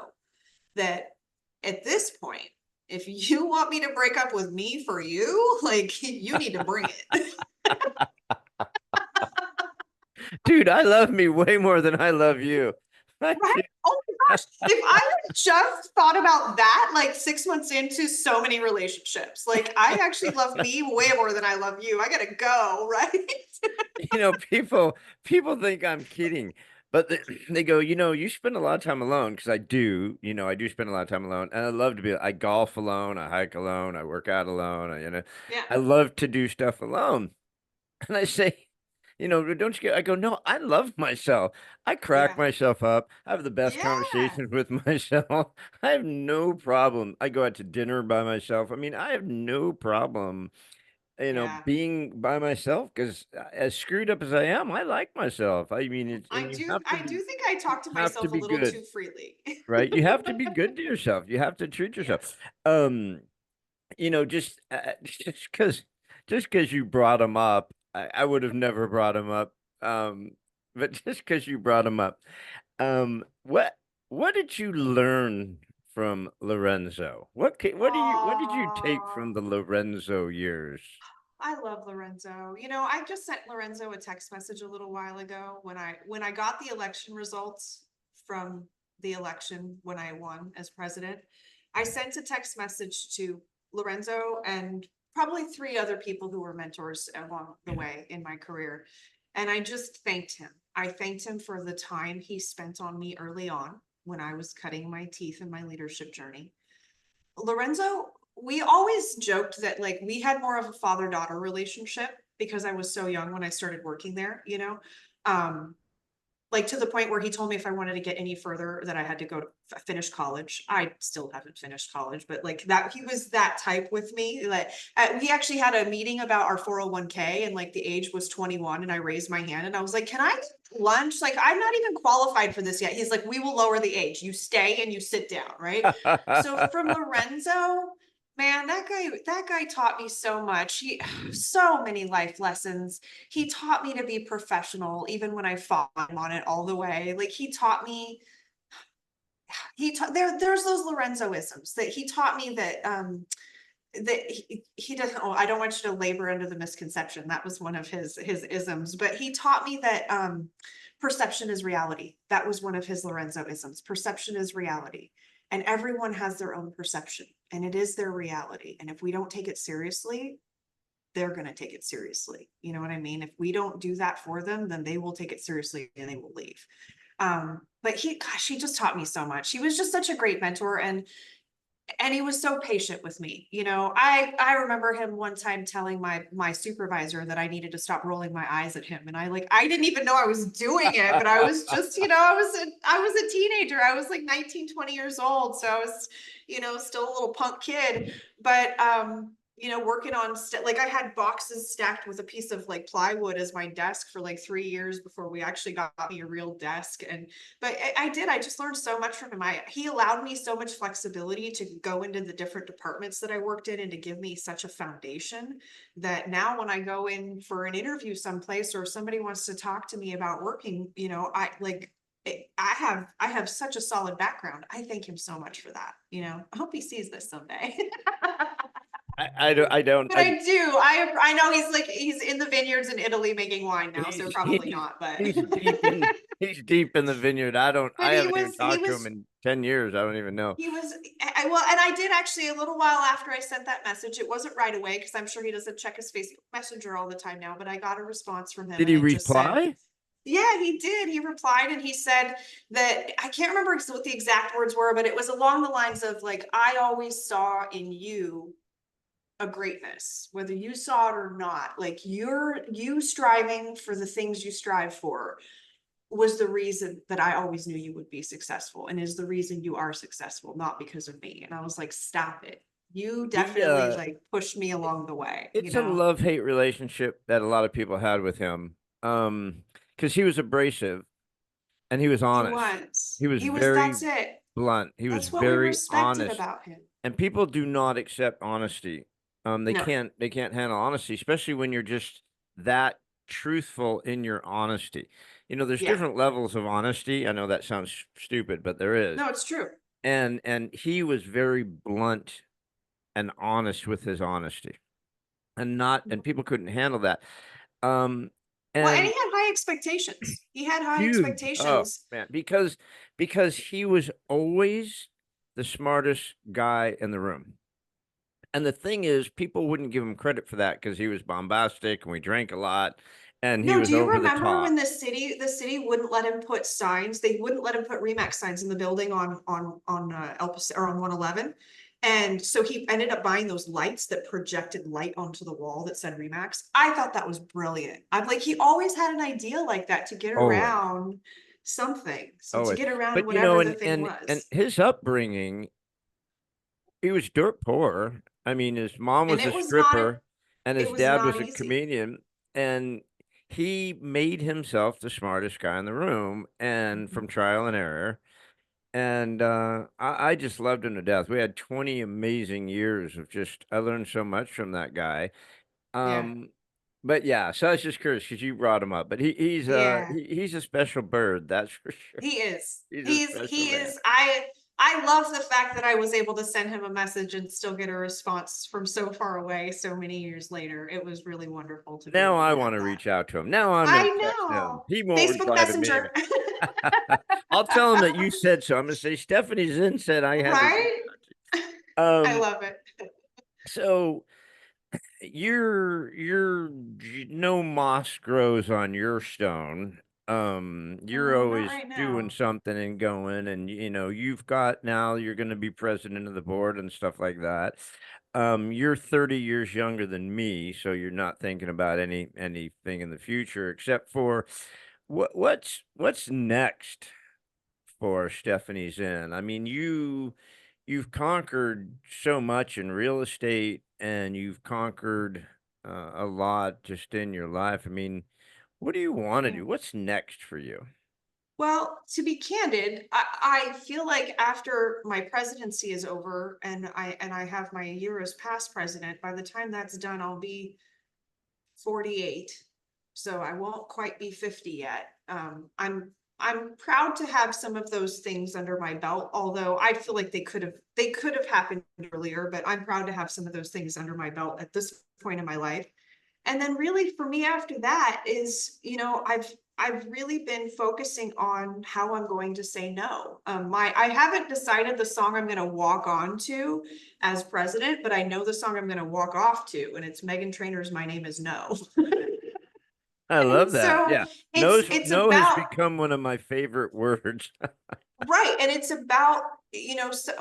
that at this point, if you want me to break up with me for you, like you need to bring it.
Dude, Dude, I love me way more than I love you. I
Right?
do.
Oh my gosh. If I had just thought about that, like 6 months into so many relationships, like I actually love me way more than I love you. I gotta go, right?
People think I'm kidding, but they go, you spend a lot of time alone because I do. I do spend a lot of time alone, and I love to be. I golf alone, I hike alone, I work out alone.
Yeah,
I love to do stuff alone. And I say, don't you get? I go, no, I love myself. I crack
yeah,
myself up. I have the best
yeah,
conversations with myself. I have no problem. I go out to dinner by myself. I mean, I have no problem
yeah.
being by myself because as screwed up as I am, I like myself. I mean, and
I do think I talk to
you have to
myself a
be
little
good,
too freely.
right? You have to be good to yourself. You have to treat yourself.
Yes.
Um, just just because you brought him up, I would have never brought him up. Um, but just because you brought him up, um, what what did you learn from Lorenzo? What did you take from
Oh,
the Lorenzo years?
I love Lorenzo. I just sent Lorenzo a text message a little while ago when I got the election results from the election when I won as president. I sent a text message to Lorenzo and probably three other people who were mentors along the way in my career. And I just thanked him. I thanked him for the time he spent on me early on when I was cutting my teeth in my leadership journey. Lorenzo, we always joked that like we had more of a father-daughter relationship because I was so young when I started working there. Um, like to the point where he told me if I wanted to get any further that I had to go to finish college. I still haven't finished college, but like that, he was that type with me. Like we actually had a meeting about our 401k and like the age was 21 and I raised my hand and I was like, can I get lunch? Like I'm not even qualified for this yet. He's like, we will lower the age. You stay and you sit down, right? So from Lorenzo, man, that guy taught me so much. He so many life lessons. He taught me to be professional even when I fought him on it all the way. Like he taught me there's those Lorenzoisms that he taught me that he doesn't. Oh, I don't want you to labor under the misconception. That was one of his isms, but he taught me that perception is reality. That was one of his Lorenzo isms. Perception is reality. And everyone has their own perception and it is their reality. And if we don't take it seriously, they're going to take it seriously. You know what I mean? If we don't do that for them, then they will take it seriously and they will leave. But he just taught me so much. He was just such a great mentor and he was so patient with me. I remember him one time telling my supervisor that I needed to stop rolling my eyes at him. And I didn't even know I was doing it, but I was just, I was a teenager. I was like 19, 20 years old. So I was, still a little punk kid. But working on like I had boxes stacked with a piece of like plywood as my desk for like 3 years before we actually got me a real desk. But I just learned so much from him. He allowed me so much flexibility to go into the different departments that I worked in and to give me such a foundation that now when I go in for an interview someplace or somebody wants to talk to me about working, I have such a solid background. I thank him so much for that. I hope he sees this someday.
I don't,
But I do. I know he's in the vineyards in Italy making wine now, so
he's,
probably not, but
he's deep in, he's deep in the vineyard.
but
I
he
haven't even
was he
talked to him
was
in 10 years. I don't even know.
he was well, and I did actually a little while after I sent that message. It wasn't right away because I'm sure he doesn't check his Facebook Messenger all the time now, but I got a response from him
Did
and
he
it just said,
reply?
yeah, he did. He replied and he said that I can't remember what the exact words were, but it was along the lines of like, I always saw in you a greatness, whether you saw it or not. Like you striving for the things you strive for was the reason that I always knew you would be successful and is the reason you are successful, not because of me. And I was like, stop it. You
He
definitely like pushed me along the way.
It's a love-hate relationship that a lot of people had with him. Because he was abrasive and he was
He
honest.
was.
He was
He was,
very
that's it.
blunt. He was
That's what we
very
respected
honest.
about him.
And people do not accept honesty.
No.
They can't handle honesty, especially when you're just that truthful in your honesty. There's
Yeah.
different levels of honesty. I know that sounds stupid, but there is.
No, it's true.
And he was very blunt and honest with his honesty. And people couldn't handle that. Um
Well, and he
And
had high expectations. He had high
huge. Oh,
expectations.
man, because he was always the smartest guy in the room. And the thing is, people wouldn't give him credit for that because he was bombastic and we drank a lot and he
No,
was
do you
over the
remember
top.
when the city wouldn't let him put signs? They wouldn't let him put Remax signs in the building on Elpis or on 111. And so he ended up buying those lights that projected light onto the wall that said Remax. I thought that was brilliant. I'm like, he always had an idea like that to get
Always.
around something. So to
Always.
get around
But you know,
whatever the
and
thing
and
was.
his upbringing, he was dirt poor. I mean, his mom
And
was a stripper and
it
his
was
dad
not
was a
easy.
comedian, and he made himself the smartest guy in the room and
Mhm.
from trial and error. And I just loved him to death. We had 20 amazing years of just I learned so much from that guy.
Yeah.
Um, but yeah, so I was just curious because you brought him up. But
Yeah.
he's a special bird, that's for sure.
He is.
He's a special
He
man.
is. I love the fact that I was able to send him a message and still get a response from so far away so many years later. It was really wonderful to be
Now
able
I
to
want
have
to
that.
reach out to him. Now I'm
I
going to text him.
know.
He won't
Facebook
reply to me.
Messenger.
I'll tell him that you said so. I'm going to say Stephanie Zinn said I had to reach
Right?
out to you.
I love it.
So no moss grows on your stone. You're
No, not
always
right
doing
now.
something and going, and you've got now you're going to be president of the board and stuff like that. You're 30 years younger than me, so you're not thinking about anything in the future except for what's next for Stephenie's Inn. I mean, you've conquered so much in real estate and you've conquered a lot just in your life. I mean, what do you want to
Yeah.
do? What's next for you?
Well, to be candid, I feel like after my presidency is over and I have my year as past president, by the time that's done, I'll be 48. So I won't quite be 50 yet. I'm proud to have some of those things under my belt, although I feel like they could have happened earlier, but I'm proud to have some of those things under my belt at this point in my life. And then really for me after that is, I've really been focusing on how I'm going to say no. I haven't decided the song I'm going to walk on to as president, but I know the song I'm going to walk off to, and it's Megan Trainor's "My Name Is No."
I
And
love that.
so
Yeah.
it's
No has
about
become one of my favorite words.
right, and it's about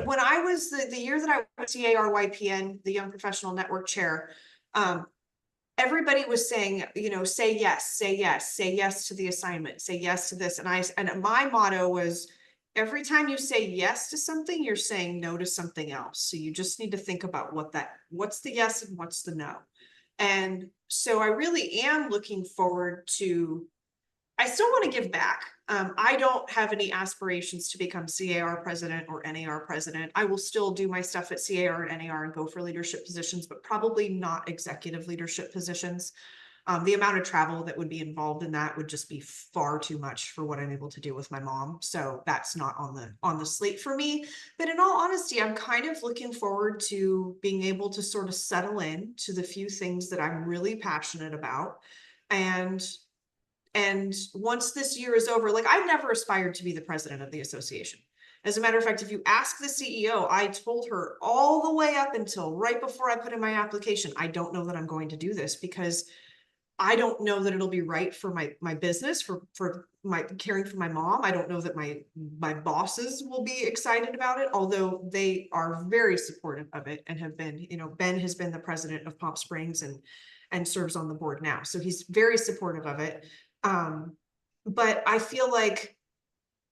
when I was the year that I was CARYPN, the Young Professional Network Chair. Um, Everybody was saying, say yes, say yes, say yes to the assignment, say yes to this. And my motto was every time you say yes to something, you're saying no to something else. So you just need to think about what's the yes and what's the no. And so I really am looking forward to I still want to give back. I don't have any aspirations to become CAR president or NAR president. I will still do my stuff at CAR and NAR and go for leadership positions, but probably not executive leadership positions. The amount of travel that would be involved in that would just be far too much for what I'm able to do with my mom. So that's not on the slate for me. But in all honesty, I'm kind of looking forward to being able to sort of settle in to the few things that I'm really passionate about. And once this year is over, like I've never aspired to be the president of the association. As a matter of fact, if you ask the CEO, I told her all the way up until right before I put in my application, I don't know that I'm going to do this because I don't know that it'll be right for my business, for my caring for my mom. I don't know that my bosses will be excited about it, although they are very supportive of it and have been, Ben has been the president of Palm Springs and serves on the board now. So he's very supportive of it. Um, but I feel like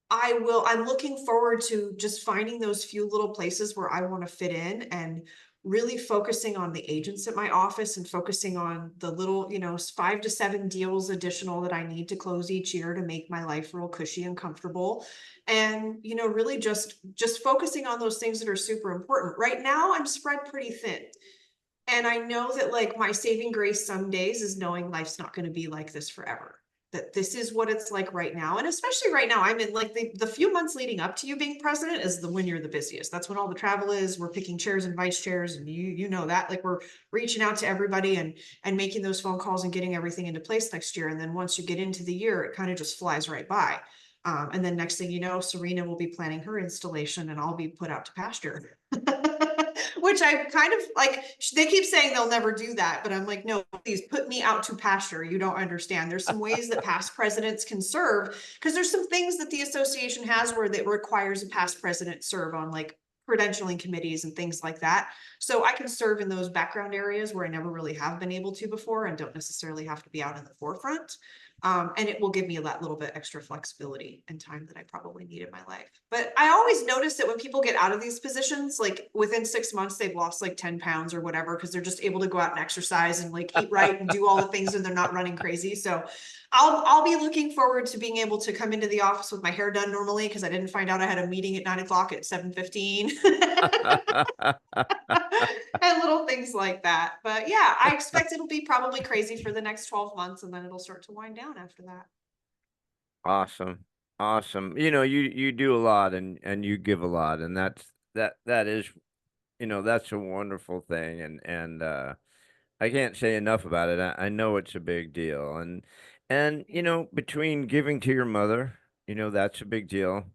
I'm looking forward to just finding those few little places where I want to fit in and really focusing on the agents at my office and focusing on the little, 5 to 7 deals additional that I need to close each year to make my life real cushy and comfortable. And, really just focusing on those things that are super important. Right now, I'm spread pretty thin. And I know that like my saving grace some days is knowing life's not going to be like this forever. that this is what it's like right now. And especially right now, I'm in like the few months leading up to you being president is when you're the busiest. That's when all the travel is. We're picking chairs and vice chairs. And you know that, like, we're reaching out to everybody and making those phone calls and getting everything into place next year. And then once you get into the year, it kind of just flies right by. And then next thing you know, Serena will be planning her installation and I'll be put out to pasture. Which I kind of like, they keep saying they'll never do that, but I'm like, no, please put me out to pasture. You don't understand. There's some ways that past presidents can serve, because there's some things that the association has where that requires a past president serve on, like credentialing committees and things like that. So I can serve in those background areas where I never really have been able to before and don't necessarily have to be out in the forefront. And it will give me that little bit extra flexibility and time that I probably need in my life. But I always notice that when people get out of these positions, like within 6 months, they've lost like 10 pounds or whatever, because they're just able to go out and exercise and like eat right and do all the things, and they're not running crazy. So I'll be looking forward to being able to come into the office with my hair done normally, because I didn't find out I had a meeting at 9 o'clock at 7:15. And little things like that. But yeah, I expect it'll be probably crazy for the next 12 months, and then it'll start to wind down after that.
Awesome. Awesome. You do a lot and you give a lot, and that is, that's a wonderful thing. And I can't say enough about it. I know it's a big deal. And between giving to your mother, that's a big deal,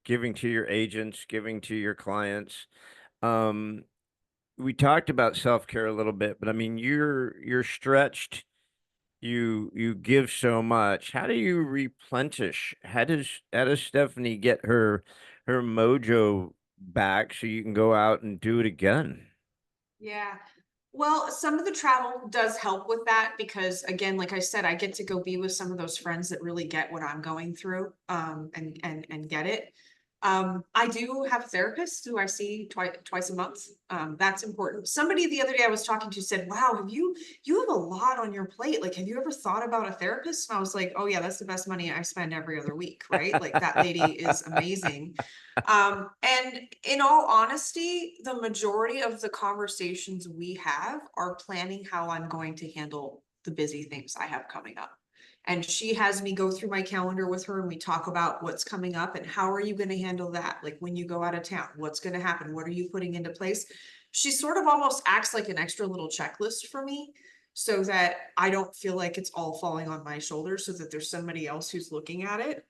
giving to your agents, giving to your clients. Um, we talked about self-care a little bit, but I mean, you're stretched. You give so much. How do you replenish? How does Stephenie get her mojo back so you can go out and do it again?
Yeah. Well, some of the travel does help with that, because again, like I said, I get to go be with some of those friends that really get what I'm going through, and get it. I do have a therapist who I see twice a month. That's important. Somebody the other day I was talking to said, "Wow, you have a lot on your plate. Like, have you ever thought about a therapist?" And I was like, "Oh yeah, that's the best money I spend every other week, right? Like, that lady is amazing." And in all honesty, the majority of the conversations we have are planning how I'm going to handle the busy things I have coming up. And she has me go through my calendar with her, and we talk about what's coming up and how are you going to handle that? Like, when you go out of town, what's going to happen? What are you putting into place? She sort of almost acts like an extra little checklist for me, so that I don't feel like it's all falling on my shoulders, so that there's somebody else who's looking at it.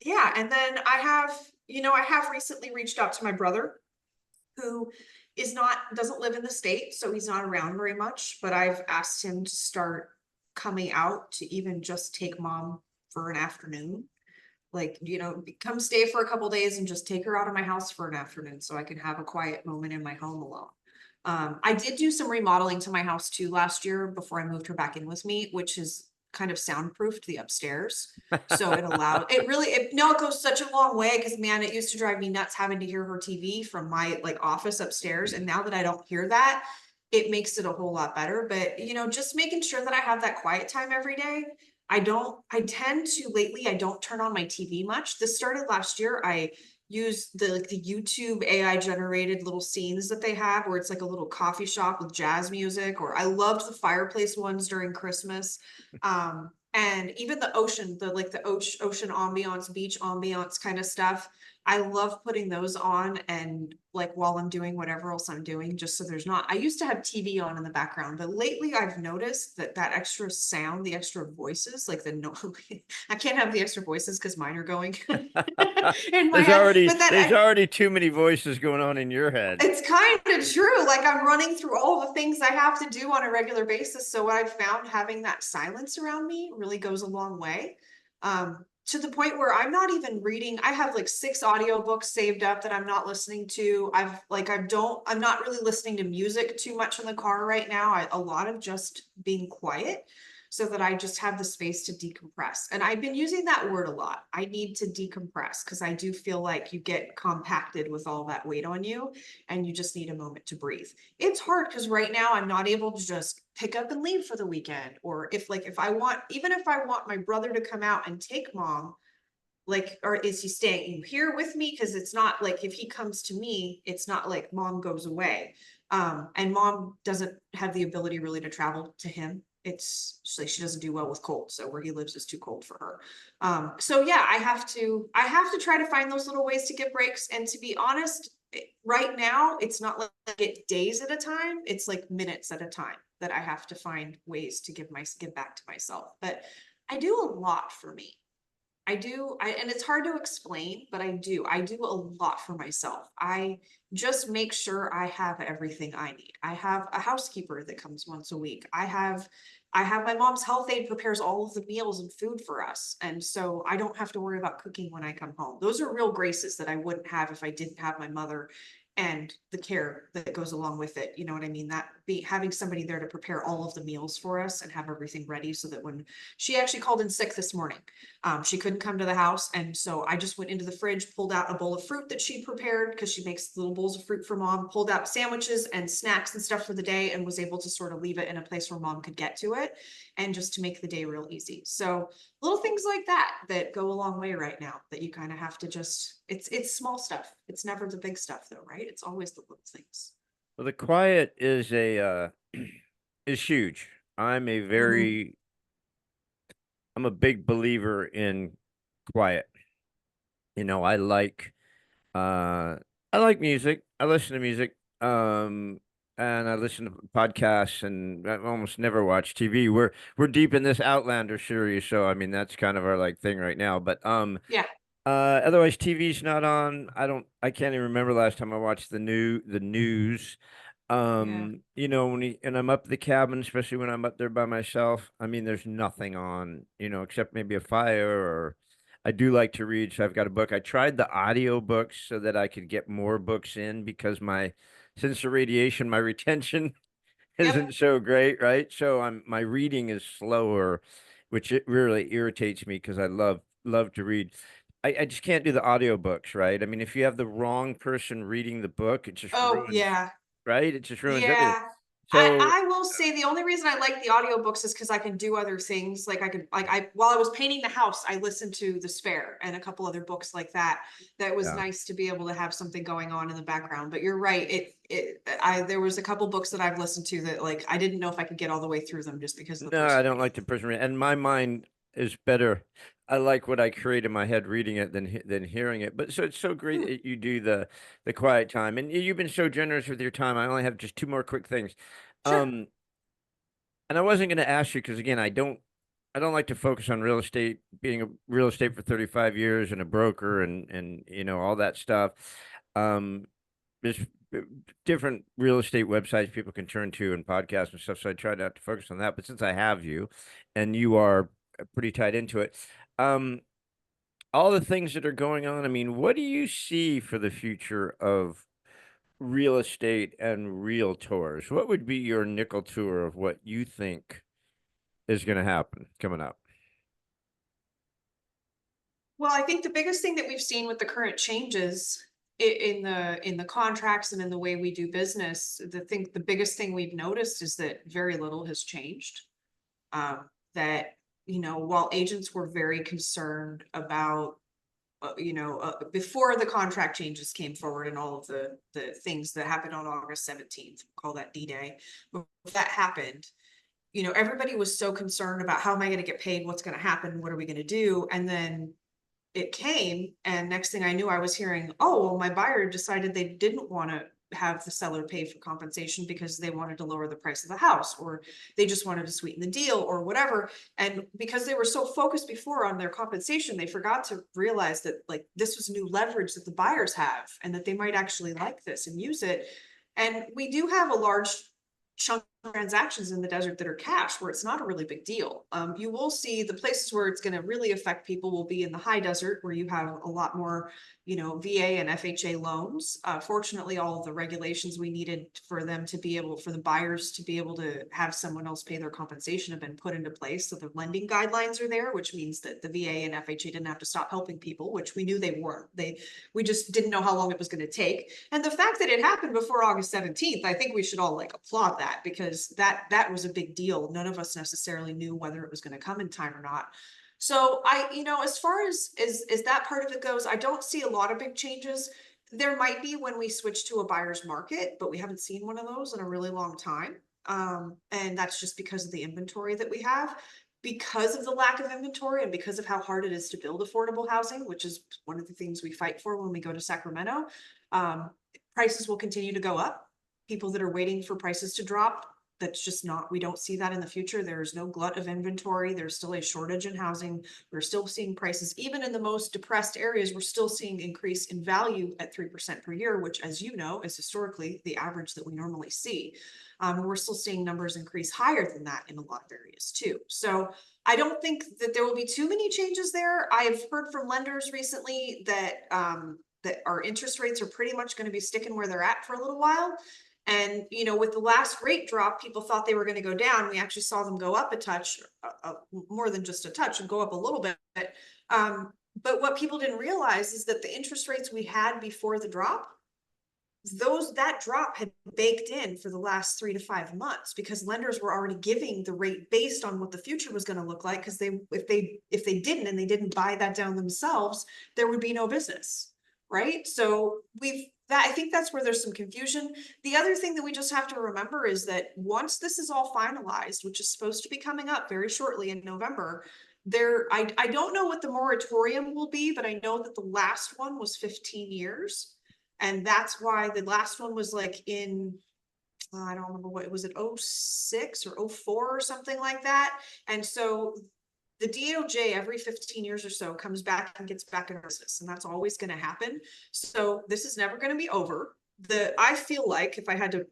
Yeah, and then I have recently reached out to my brother, who doesn't live in the state, so he's not around very much, but I've asked him to start coming out to even just take mom for an afternoon. Like, come stay for a couple days and just take her out of my house for an afternoon so I can have a quiet moment in my home alone. I did do some remodeling to my house too last year before I moved her back in with me, which is kind of soundproofed the upstairs. So it goes such a long way, because man, it used to drive me nuts having to hear her TV from my like office upstairs. And now that I don't hear that, it makes it a whole lot better. But just making sure that I have that quiet time every day. I tend to lately, I don't turn on my TV much. This started last year. I use the YouTube AI generated little scenes that they have, where it's like a little coffee shop with jazz music, or I loved the fireplace ones during Christmas. And even the ocean, ocean ambiance, beach ambiance kind of stuff. I love putting those on, and like while I'm doing whatever else I'm doing, just so there's not, I used to have TV on in the background, but lately I've noticed that extra sound, the extra voices, like I can't have the extra voices because mine are going in my
There's
head,
already
but
there's already too many voices going on in your head.
it's kind of true. Like, I'm running through all the things I have to do on a regular basis. So what I've found, having that silence around me really goes a long way. To the point where I'm not even reading. I have like 6 audiobooks saved up that I'm not listening to. I'm not really listening to music too much in the car right now. A lot of just being quiet, so that I just have the space to decompress. And I've been using that word a lot. I need to decompress, because I do feel like you get compacted with all that weight on you, and you just need a moment to breathe. It's hard because right now I'm not able to just pick up and leave for the weekend. Or if I want, even if I want my brother to come out and take mom, like, or is he staying here with me? Because it's not like, if he comes to me, it's not like mom goes away. And mom doesn't have the ability really to travel to him it's like she doesn't do well with cold. So where he lives is too cold for her. So yeah, I have to try to find those little ways to get breaks. And to be honest, right now, it's not like it days at a time. It's like minutes at a time that I have to find ways to give back to myself. But I do a lot for me. And it's hard to explain, but I do a lot for myself. I just make sure I have everything I need. I have a housekeeper that comes once a week. I have my mom's health aide prepares all of the meals and food for us. And so I don't have to worry about cooking when I come home. Those are real graces that I wouldn't have if I didn't have my mother and the care that goes along with it. You know what I mean? That be having somebody there to prepare all of the meals for us and have everything ready so that when she actually called in sick this morning, she couldn't come to the house. And so I just went into the fridge, pulled out a bowl of fruit that she prepared because she makes little bowls of fruit for mom, pulled out sandwiches and snacks and stuff for the day, and was able to sort of leave it in a place where mom could get to it and just to make the day real easy. So little things like that that go a long way right now that you kind of have to just, it's small stuff. It's never the big stuff though, right? It's always the little things.
Well, the quiet is is huge. I'm a
Mhm.
very I'm a big believer in quiet. You know, uh I like music. I listen to music. And I listen to podcasts, and I almost never watch TV. We're deep in this Outlander series, so I mean that's kind of our like thing right now. But
Yeah.
otherwise TV's not on. I can't even remember last time I watched the news.
Yeah.
You know, and I'm up at the cabin, especially when I'm up there by myself. I mean, there's nothing on, you know, except maybe a fire, or I do like to read, so I've got a book. I tried the audio books so that I could get more books in because since the radiation, my retention
Yep.
isn't so great, right? So my reading is slower, which it really irritates me because I love to read. I just can't do the audiobooks, right? I mean, if you have the wrong person reading the book, it just
Oh
ruins,
yeah.
right? It just ruins everything.
Yeah.
So,
I will say the only reason I like the audiobooks is because I can do other things. Like I while I was painting the house, I listened to The Spare and a couple other books like that. That was
yeah.
nice to be able to have something going on in the background. But you're right. I there was a couple books that I've listened to that like I didn't know if I could get all the way through them just because of the
No, I
person
don't
reading.
like the person and my mind is better. I like what I create in my head reading it than hearing it. But so it's so great
Hmm,
that you do the quiet time, and you've been so generous with your time. I only have just two more quick things.
sure.
Um, and I wasn't going to ask you because again, I don't like to focus on real estate, being a real estate for 35 years and a broker and you know all that stuff. Um, there's different real estate websites people can turn to and podcasts and stuff. So I try not to focus on that. But since I have you, and you are pretty tied into it, um, all the things that are going on. I mean, what do you see for the future of real estate and realtors? What would be your nickel tour of what you think is going to happen coming up?
Well, I think the biggest thing that we've seen with the current changes in the contracts and in the way we do business, the biggest thing we've noticed is that very little has changed. That while agents were very concerned about before the contract changes came forward and all of the things that happened on August 17th, call that D-Day, before that happened, everybody was so concerned about how am I going to get paid, what's going to happen, what are we going to do, and then it came, and next thing I knew, I was hearing, oh, well, my buyer decided they didn't want to have the seller pay for compensation because they wanted to lower the price of the house, or they just wanted to sweeten the deal, or whatever. And because they were so focused before on their compensation, they forgot to realize that like this was new leverage that the buyers have, and that they might actually like this and use it. And we do have a large chunk of transactions in the desert that are cash where it's not a really big deal. You will see the places where it's going to really affect people will be in the high desert where you have a lot more, VA and FHA loans. Fortunately, all of the regulations we needed for them to be able, for the buyers to be able to have someone else pay their compensation have been put into place. So the lending guidelines are there, which means that the VA and FHA didn't have to stop helping people, which we knew they weren't. We just didn't know how long it was going to take. And the fact that it happened before August 17th, I think we should all like applaud that because that was a big deal. None of us necessarily knew whether it was going to come in time or not. So as far as that part of it goes, I don't see a lot of big changes. There might be when we switch to a buyer's market, but we haven't seen one of those in a really long time. And that's just because of the inventory that we have. Because of the lack of inventory and because of how hard it is to build affordable housing, which is one of the things we fight for when we go to Sacramento, um, prices will continue to go up. People that are waiting for prices to drop, that's just not, we don't see that in the future. There is no glut of inventory. There's still a shortage in housing. We're still seeing prices, even in the most depressed areas, we're still seeing increase in value at 3% per year, which, as you know, is historically the average that we normally see. And we're still seeing numbers increase higher than that in a lot of areas too. So I don't think that there will be too many changes there. I've heard from lenders recently that that our interest rates are pretty much going to be sticking where they're at for a little while. And, you know, with the last rate drop, people thought they were going to go down. We actually saw them go up a touch, more than just a touch, and go up a little bit. But what people didn't realize is that the interest rates we had before the drop, that drop had baked in for the last 3 to 5 months, because lenders were already giving the rate based on what the future was going to look like. Because if they didn't, and they didn't buy that down themselves, there would be no business, right? So I think that's where there's some confusion. The other thing that we just have to remember is that once this is all finalized, which is supposed to be coming up very shortly in November, I don't know what the moratorium will be, but I know that the last one was 15 years. And that's why the last one was like in, I don't remember what, was it 06 or 04 or something like that. And so the DOJ every 15 years or so comes back and gets back in business, and that's always going to happen. So this is never going to be over. I feel like if I had to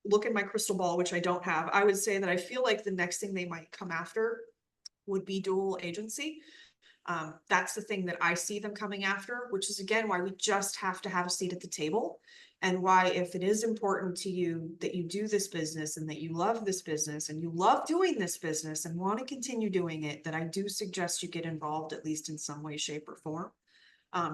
look in my crystal ball, which I don't have, I would say that I feel like the next thing they might come after would be dual agency. That's the thing that I see them coming after, which is again why we just have to have a seat at the table, and why, if it is important to you that you do this business and that you love this business and you love doing this business and want to continue doing it, that I do suggest you get involved at least in some way, shape, or form.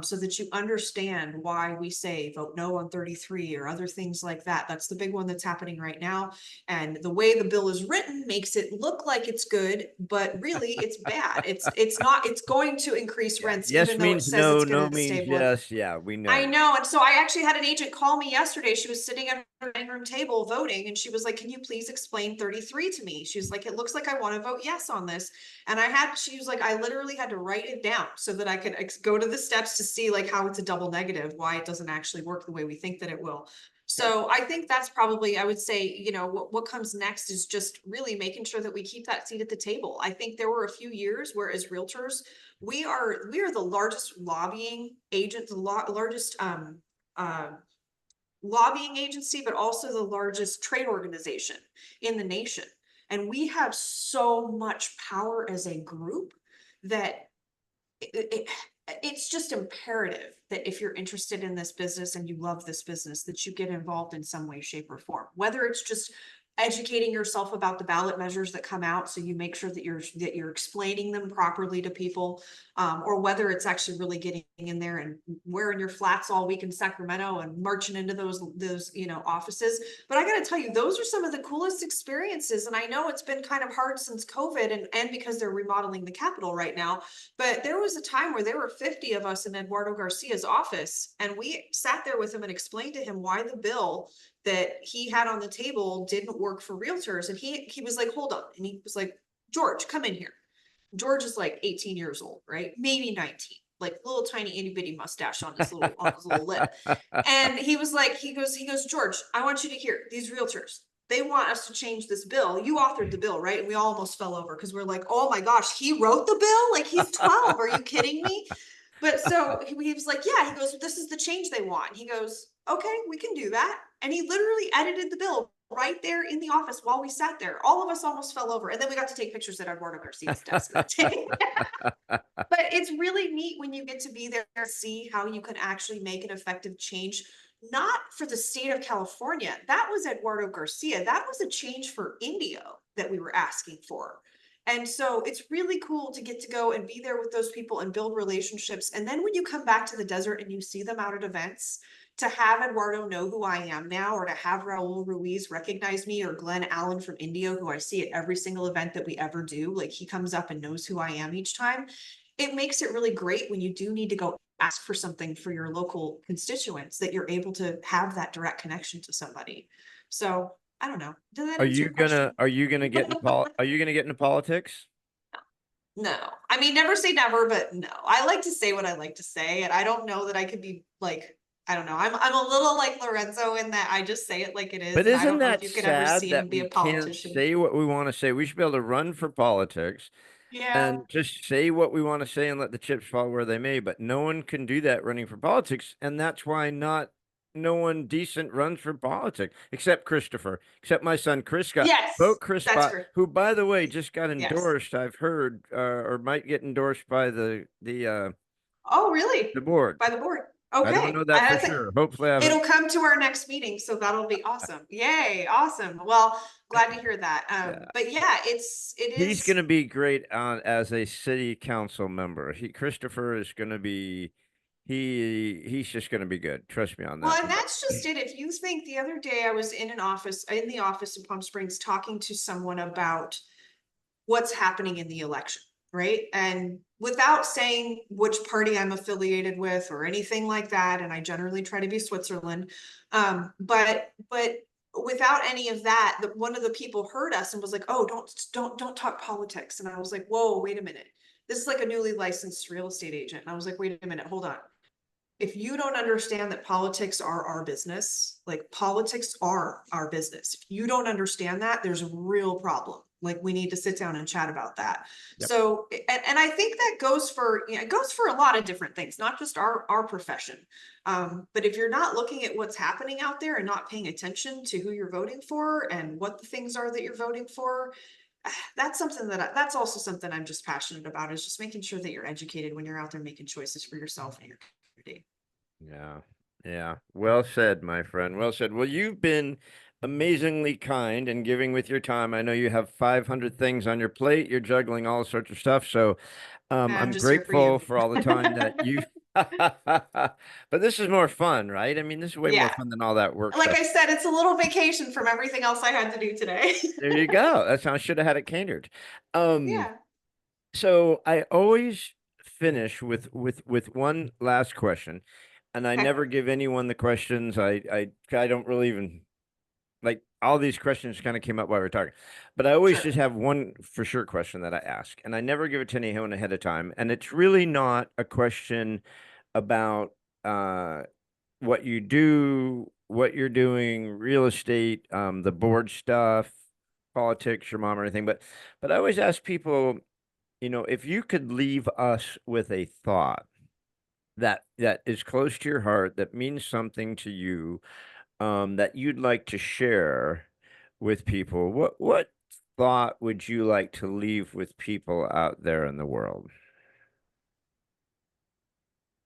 So that you understand why we say vote no on 33 or other things like that. That's the big one that's happening right now. And the way the bill is written makes it look like it's good, but really it's bad. It's not, it's going to increase
Yeah.
rents,
Yes
even though it
means
says
no,
it's
no
going to
means
stabilize.
yes. Yeah, we
I
know.
know. And so I actually had an agent call me yesterday. She was sitting at her dining room table voting, and she was like, can you please explain 33 to me? She was like, it looks like I want to vote yes on this. And she was like, I literally had to write it down so that I could go to the steps to see like how it's a double negative, why it doesn't actually work the way we think that it will. So I think that's probably, I would say, you know, what comes next is just really making sure that we keep that seat at the table. I think there were a few years where, as realtors, we are the largest lobbying agent, the largest uh, lobbying agency, but also the largest trade organization in the nation. And we have so much power as a group that it's just imperative that if you're interested in this business and you love this business, that you get involved in some way, shape, or form, whether it's just educating yourself about the ballot measures that come out, so you make sure that you're explaining them properly to people, or whether it's actually really getting in there and wearing your flats all week in Sacramento and marching into those offices. But I got to tell you, those are some of the coolest experiences. And I know it's been kind of hard since COVID, and because they're remodeling the Capitol right now, but there was a time where there were 50 of us in Eduardo Garcia's office, and we sat there with him and explained to him why the bill that he had on the table didn't work for realtors. And he was like, hold on. And he was like, George, come in here. George is like 18 years old, right? Maybe 19, like little tiny itty bitty mustache on his little lip. And he was like, he goes, George, I want you to hear these realtors. They want us to change this bill. You authored the bill, right? And we almost fell over because we're like, oh my gosh, he wrote the bill? Like, he's 12. Are you kidding me? But so he was like, yeah, he goes, this is the change they want. He goes, okay, we can do that. And he literally edited the bill right there in the office while we sat there. All of us almost fell over. And then we got to take pictures at Eduardo Garcia's desk that day. But it's really neat when you get to be there and see how you can actually make an effective change, not for the state of California. That was Eduardo Garcia. That was a change for Indio that we were asking for. And so it's really cool to get to go and be there with those people and build relationships. And then when you come back to the desert and you see them out at events, to have Eduardo know who I am now, or to have Raul Ruiz recognize me, or Glenn Allen from Indio, who I see at every single event that we ever do, like he comes up and knows who I am each time. It makes it really great when you do need to go ask for something for your local constituents, that you're able to have that direct connection to somebody. So I don't know. Did that answer your question?
are you gonna get are you gonna get into politics?
No, I mean, never say never, but no, I like to say what I like to say. And I don't know that I could be like, I don't know. I'm a little like Lorenzo in that I just say it like it is.
But
And I
isn't
don't know if
that
you could ever
sad
see me
that
be
we
a
can't
politician.
say what we want to say? We should be able to run for politics
Yeah.
and just say what we want to say and let the chips fall where they may. But no one can do that running for politics, and that's why not no one decent runs for politics except Christopher, except my son Chris got
Yes,
vote Chris
that's
Bot,
correct.
who by the way just got
Yes.
endorsed. I've heard, or might get endorsed by
Oh, really?
the board.
By the board?
I don't
Okay.
know that for sure. Hopefully, I
It'll
haven't.
come to our next meeting, so that'll be awesome. Yay, awesome. Well, glad to hear that.
Yeah.
But yeah, it
He's going
is.
to be great on as a city council member. Christopher is going to be he's just going to be good. Trust me on
Well,
that
and
one. But
that's just it. If you think the other day I was in the office in Palm Springs talking to someone about what's happening in the election, right? And without saying which party I'm affiliated with or anything like that, and I generally try to be Switzerland, but without any of that, one of the people heard us and was like, "Oh, don't talk politics." And I was like, "Whoa, wait a minute. This is like a newly licensed real estate agent." And I was like, "Wait a minute, hold on. If you don't understand that politics are our business, like politics are our business. If you don't understand that, there's a real problem. Like we need to sit down and chat about that."
yep,
So, and I think that goes for, it goes for a lot of different things, not just our profession. But if you're not looking at what's happening out there and not paying attention to who you're voting for and what the things are that you're voting for, that's something that's also something I'm just passionate about, is just making sure that you're educated when you're out there making choices for yourself and your community.
yeah, yeah. Well said, my friend. Well said. Well, you've been amazingly kind and giving with your time. I know you have 500 things on your plate. You're juggling all sorts of stuff. So
I'm
I'm
just here for
grateful
you.
for all the time that you. But this is more fun, right? I mean, this is way more
Yeah.
fun than all that work
Like
stuff.
I said, it's a little vacation from everything else I had to do today.
There you go. That's how I should have had it catered. Um,
Yeah.
so I always finish with one last question, and I
Okay.
never give anyone the questions. I don't really even like all these questions kind of came up while we were talking, but I always
Sure.
just have one for sure question that I ask, and I never give it to anyone ahead of time. And it's really not a question about uh what you do, what you're doing, real estate, the board stuff, politics, your mom or anything. But I always ask people, if you could leave us with a thought that is close to your heart, that means something to you, that you'd like to share with people, what thought would you like to leave with people out there in the world?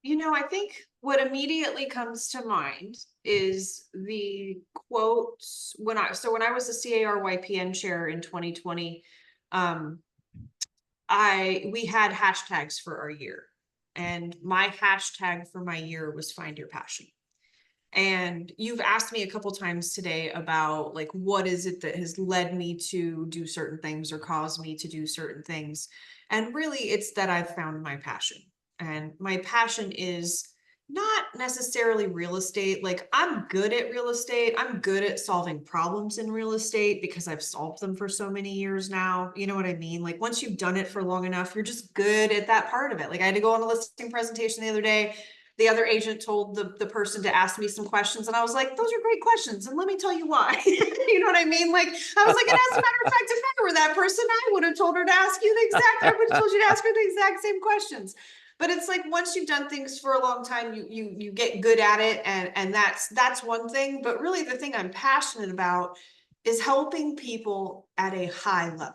I think what immediately comes to mind is the quotes when I was a CARYPN chair in 2020. um, we had hashtags for our year. And my hashtag for my year was find your passion. And you've asked me a couple times today about like what is it that has led me to do certain things or caused me to do certain things. And really it's that I've found my passion. And my passion is not necessarily real estate. Like I'm good at real estate. I'm good at solving problems in real estate because I've solved them for so many years now. You know what I mean? Like once you've done it for long enough, you're just good at that part of it. Like I had to go on a listing presentation the other day. The other agent told the person to ask me some questions, and I was like, those are great questions, and let me tell you why. You know what I mean? Like I was like, and as a matter of fact, if I were that person, I would have told her to ask you I would have told you to ask her the exact same questions. But it's like once you've done things for a long time, you get good at it, and that's one thing. But really the thing I'm passionate about is helping people at a high level.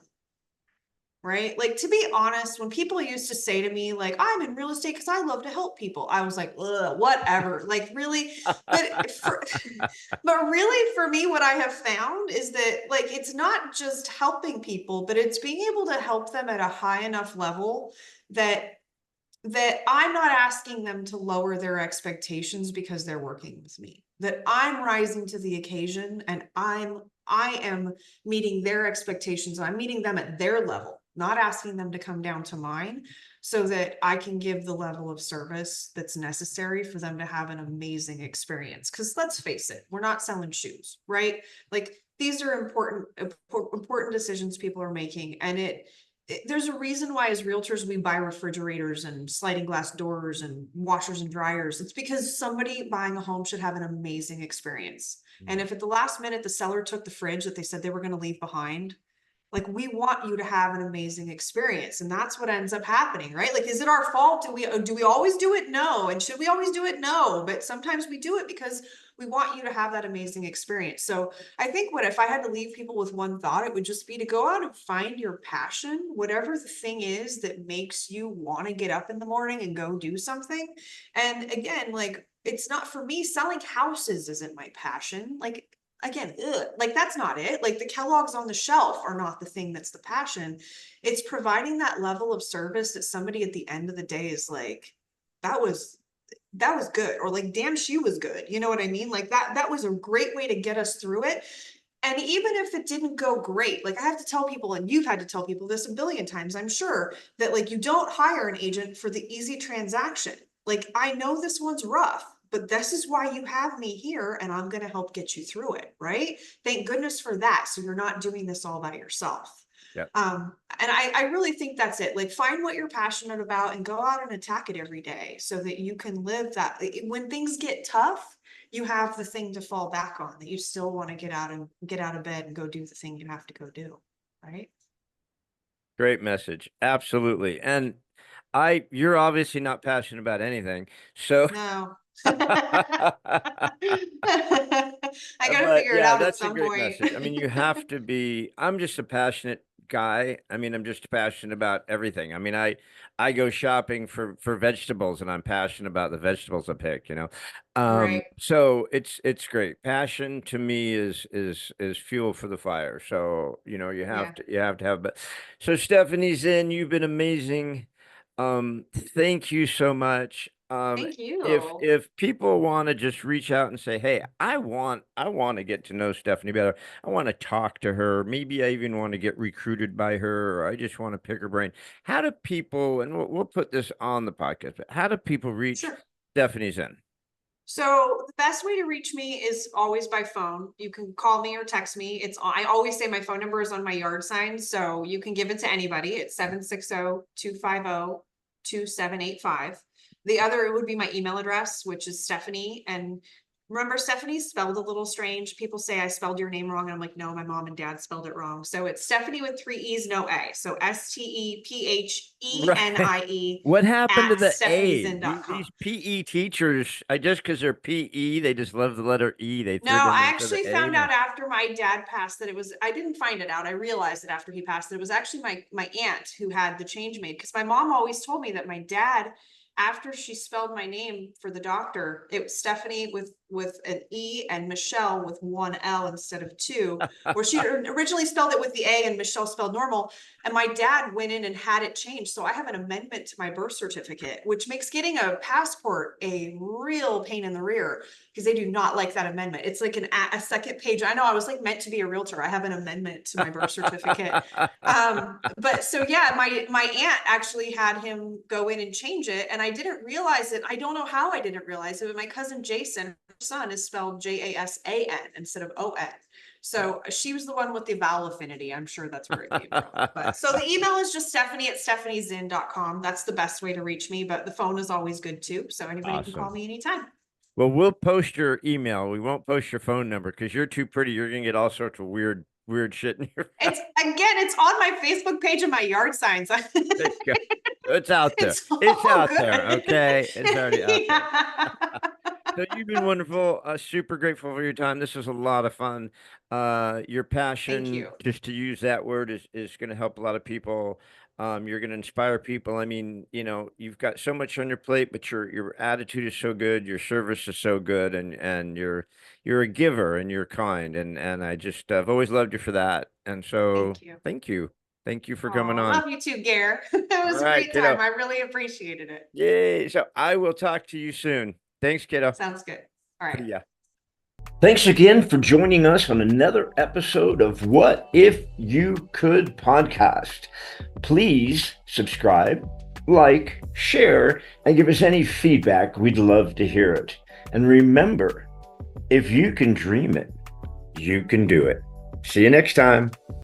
Right? Like to be honest, when people used to say to me, like, I'm in real estate because I love to help people, I was like, ugh, whatever. Like, really, but but really for me, what I have found is that like it's not just helping people, but it's being able to help them at a high enough level that I'm not asking them to lower their expectations because they're working with me. That I'm rising to the occasion and I am meeting their expectations. I'm meeting them at their level, not asking them to come down to mine, so that I can give the level of service that's necessary for them to have an amazing experience. Because let's face it, we're not selling shoes, right? Like these are important decisions people are making. And there's a reason why as realtors, we buy refrigerators and sliding glass doors and washers and dryers. It's because somebody buying a home should have an amazing experience. And if at the last minute, the seller took the fridge that they said they were going to leave behind, like, we want you to have an amazing experience. And that's what ends up happening, right? Like, is it our fault? Do we always do it? No. And should we always do it? No. But sometimes we do it because we want you to have that amazing experience. So I think if I had to leave people with one thought, it would just be to go out and find your passion, whatever the thing is that makes you want to get up in the morning and go do something. And again, like, it's not, for me, selling houses isn't my passion. Like, again, like, that's not it. Like, the Kellogg's on the shelf are not the thing that's the passion. It's providing that level of service that somebody at the end of the day is like, that was good, or like, damn, she was good. You know what I mean? Like, that was a great way to get us through it. And even if it didn't go great, like, I have to tell people, and you've had to tell people this a billion times, I'm sure, that, like, you don't hire an agent for the easy transaction. Like, I know this one's rough, but this is why you have me here, and I'm going to help get you through it. Right. Thank goodness for that. So you're not doing this all by yourself.
Yeah.
And I really think that's it. Like, find what you're passionate about and go out and attack it every day so that you can live that. When things get tough, you have the thing to fall back on, that you still want to get out of bed and go do the thing you have to go do. Right.
Great message. Absolutely. And you're obviously not passionate about anything. So
No. I gotta
but
figure it
yeah,
out at
that's a
some
great
point.
message. I mean, you have to be, I'm just a passionate guy. I mean, I'm just passionate about everything. I mean, I go shopping for vegetables, and I'm passionate about the vegetables I pick, you know.
Right.
So it's great. Passion to me is fuel for the fire. So, you know,
Yeah.
you have to have, but so Stephenie Zinn, you've been amazing. Thank you so much.
Thank
If
you.
people want to just reach out and say, "Hey, I want to get to know Stephenie better. I want to talk to her. Maybe I even want to get recruited by her, or I just want to pick her brain." How do people, and we'll put this on the podcast, but how do people reach
Sure.
Stephenie Zinn?
So the best way to reach me is always by phone. You can call me or text me. I always say my phone number is on my yard sign, so you can give it to anybody. It's 760-250-2785. The other, it would be my email address, which is Stephenie. And remember, Stephenie's spelled a little strange. People say I spelled your name wrong. And I'm like, no, my mom and dad spelled it wrong. So it's Stephenie with 3 E's, no A. So
Right.
STEPHENIE
What happened to
at
the A?
stepheniezinn.com.
These PE teachers, I just because they're PE, they just love the letter E. They
No,
threw it in
I
there instead of
actually
the A.
found
No.
out after my dad passed that I didn't find it out. I realized it after he passed that it was actually my aunt who had the change made. Because my mom always told me that my dad, after she spelled my name for the doctor, it was Stephenie with an E and Michelle with 1 L instead of 2, where she originally spelled it with the A and Michelle spelled normal. And my dad went in and had it changed. So I have an amendment to my birth certificate, which makes getting a passport a real pain in the rear, because they do not like that amendment. It's like a second page. I know, I was like meant to be a realtor. I have an amendment to my birth certificate. But so yeah, my aunt actually had him go in and change it, and I didn't realize it. I don't know how I didn't realize it, but my cousin Jason, her son, is spelled Jasan instead of On. So she was the one with the vowel affinity. I'm sure that's where it came from. But so the email is just Stephenie@stepheniezinn.com. That's the best way to reach me, but the phone is always good too. So anybody can call
Awesome.
me anytime.
Well, we'll post your email. We won't post your phone number because you're too pretty. You're gonna get all sorts of weird shit in your
It's on my Facebook page and my yard signs.
There you go. It's out there.
It's
It's
all
out there.
good.
Okay. It's already out there.
Yeah.
So you've been wonderful. Super grateful for your time. This was a lot of fun. Your
Thank
passion,
you.
just to use that word, is going to help a lot of people. You're going to inspire people. I mean, you know, you've got so much on your plate, but your attitude is so good. Your service is so good, and you're a giver and you're kind. And I've always loved you for that. And so
Thank you.
thank you. Thank you for coming
Oh,
on.
love you too, Gare. It
All
was a
right,
great time.
kiddo.
I really appreciated it.
Yay. So I will talk to you soon. Thanks, kiddo.
Sounds good. All right.
See ya. Thanks again for joining us on another episode of What If You Could podcast. Please subscribe, like, share, and give us any feedback. We'd love to hear it. And remember, if you can dream it, you can do it. See you next time.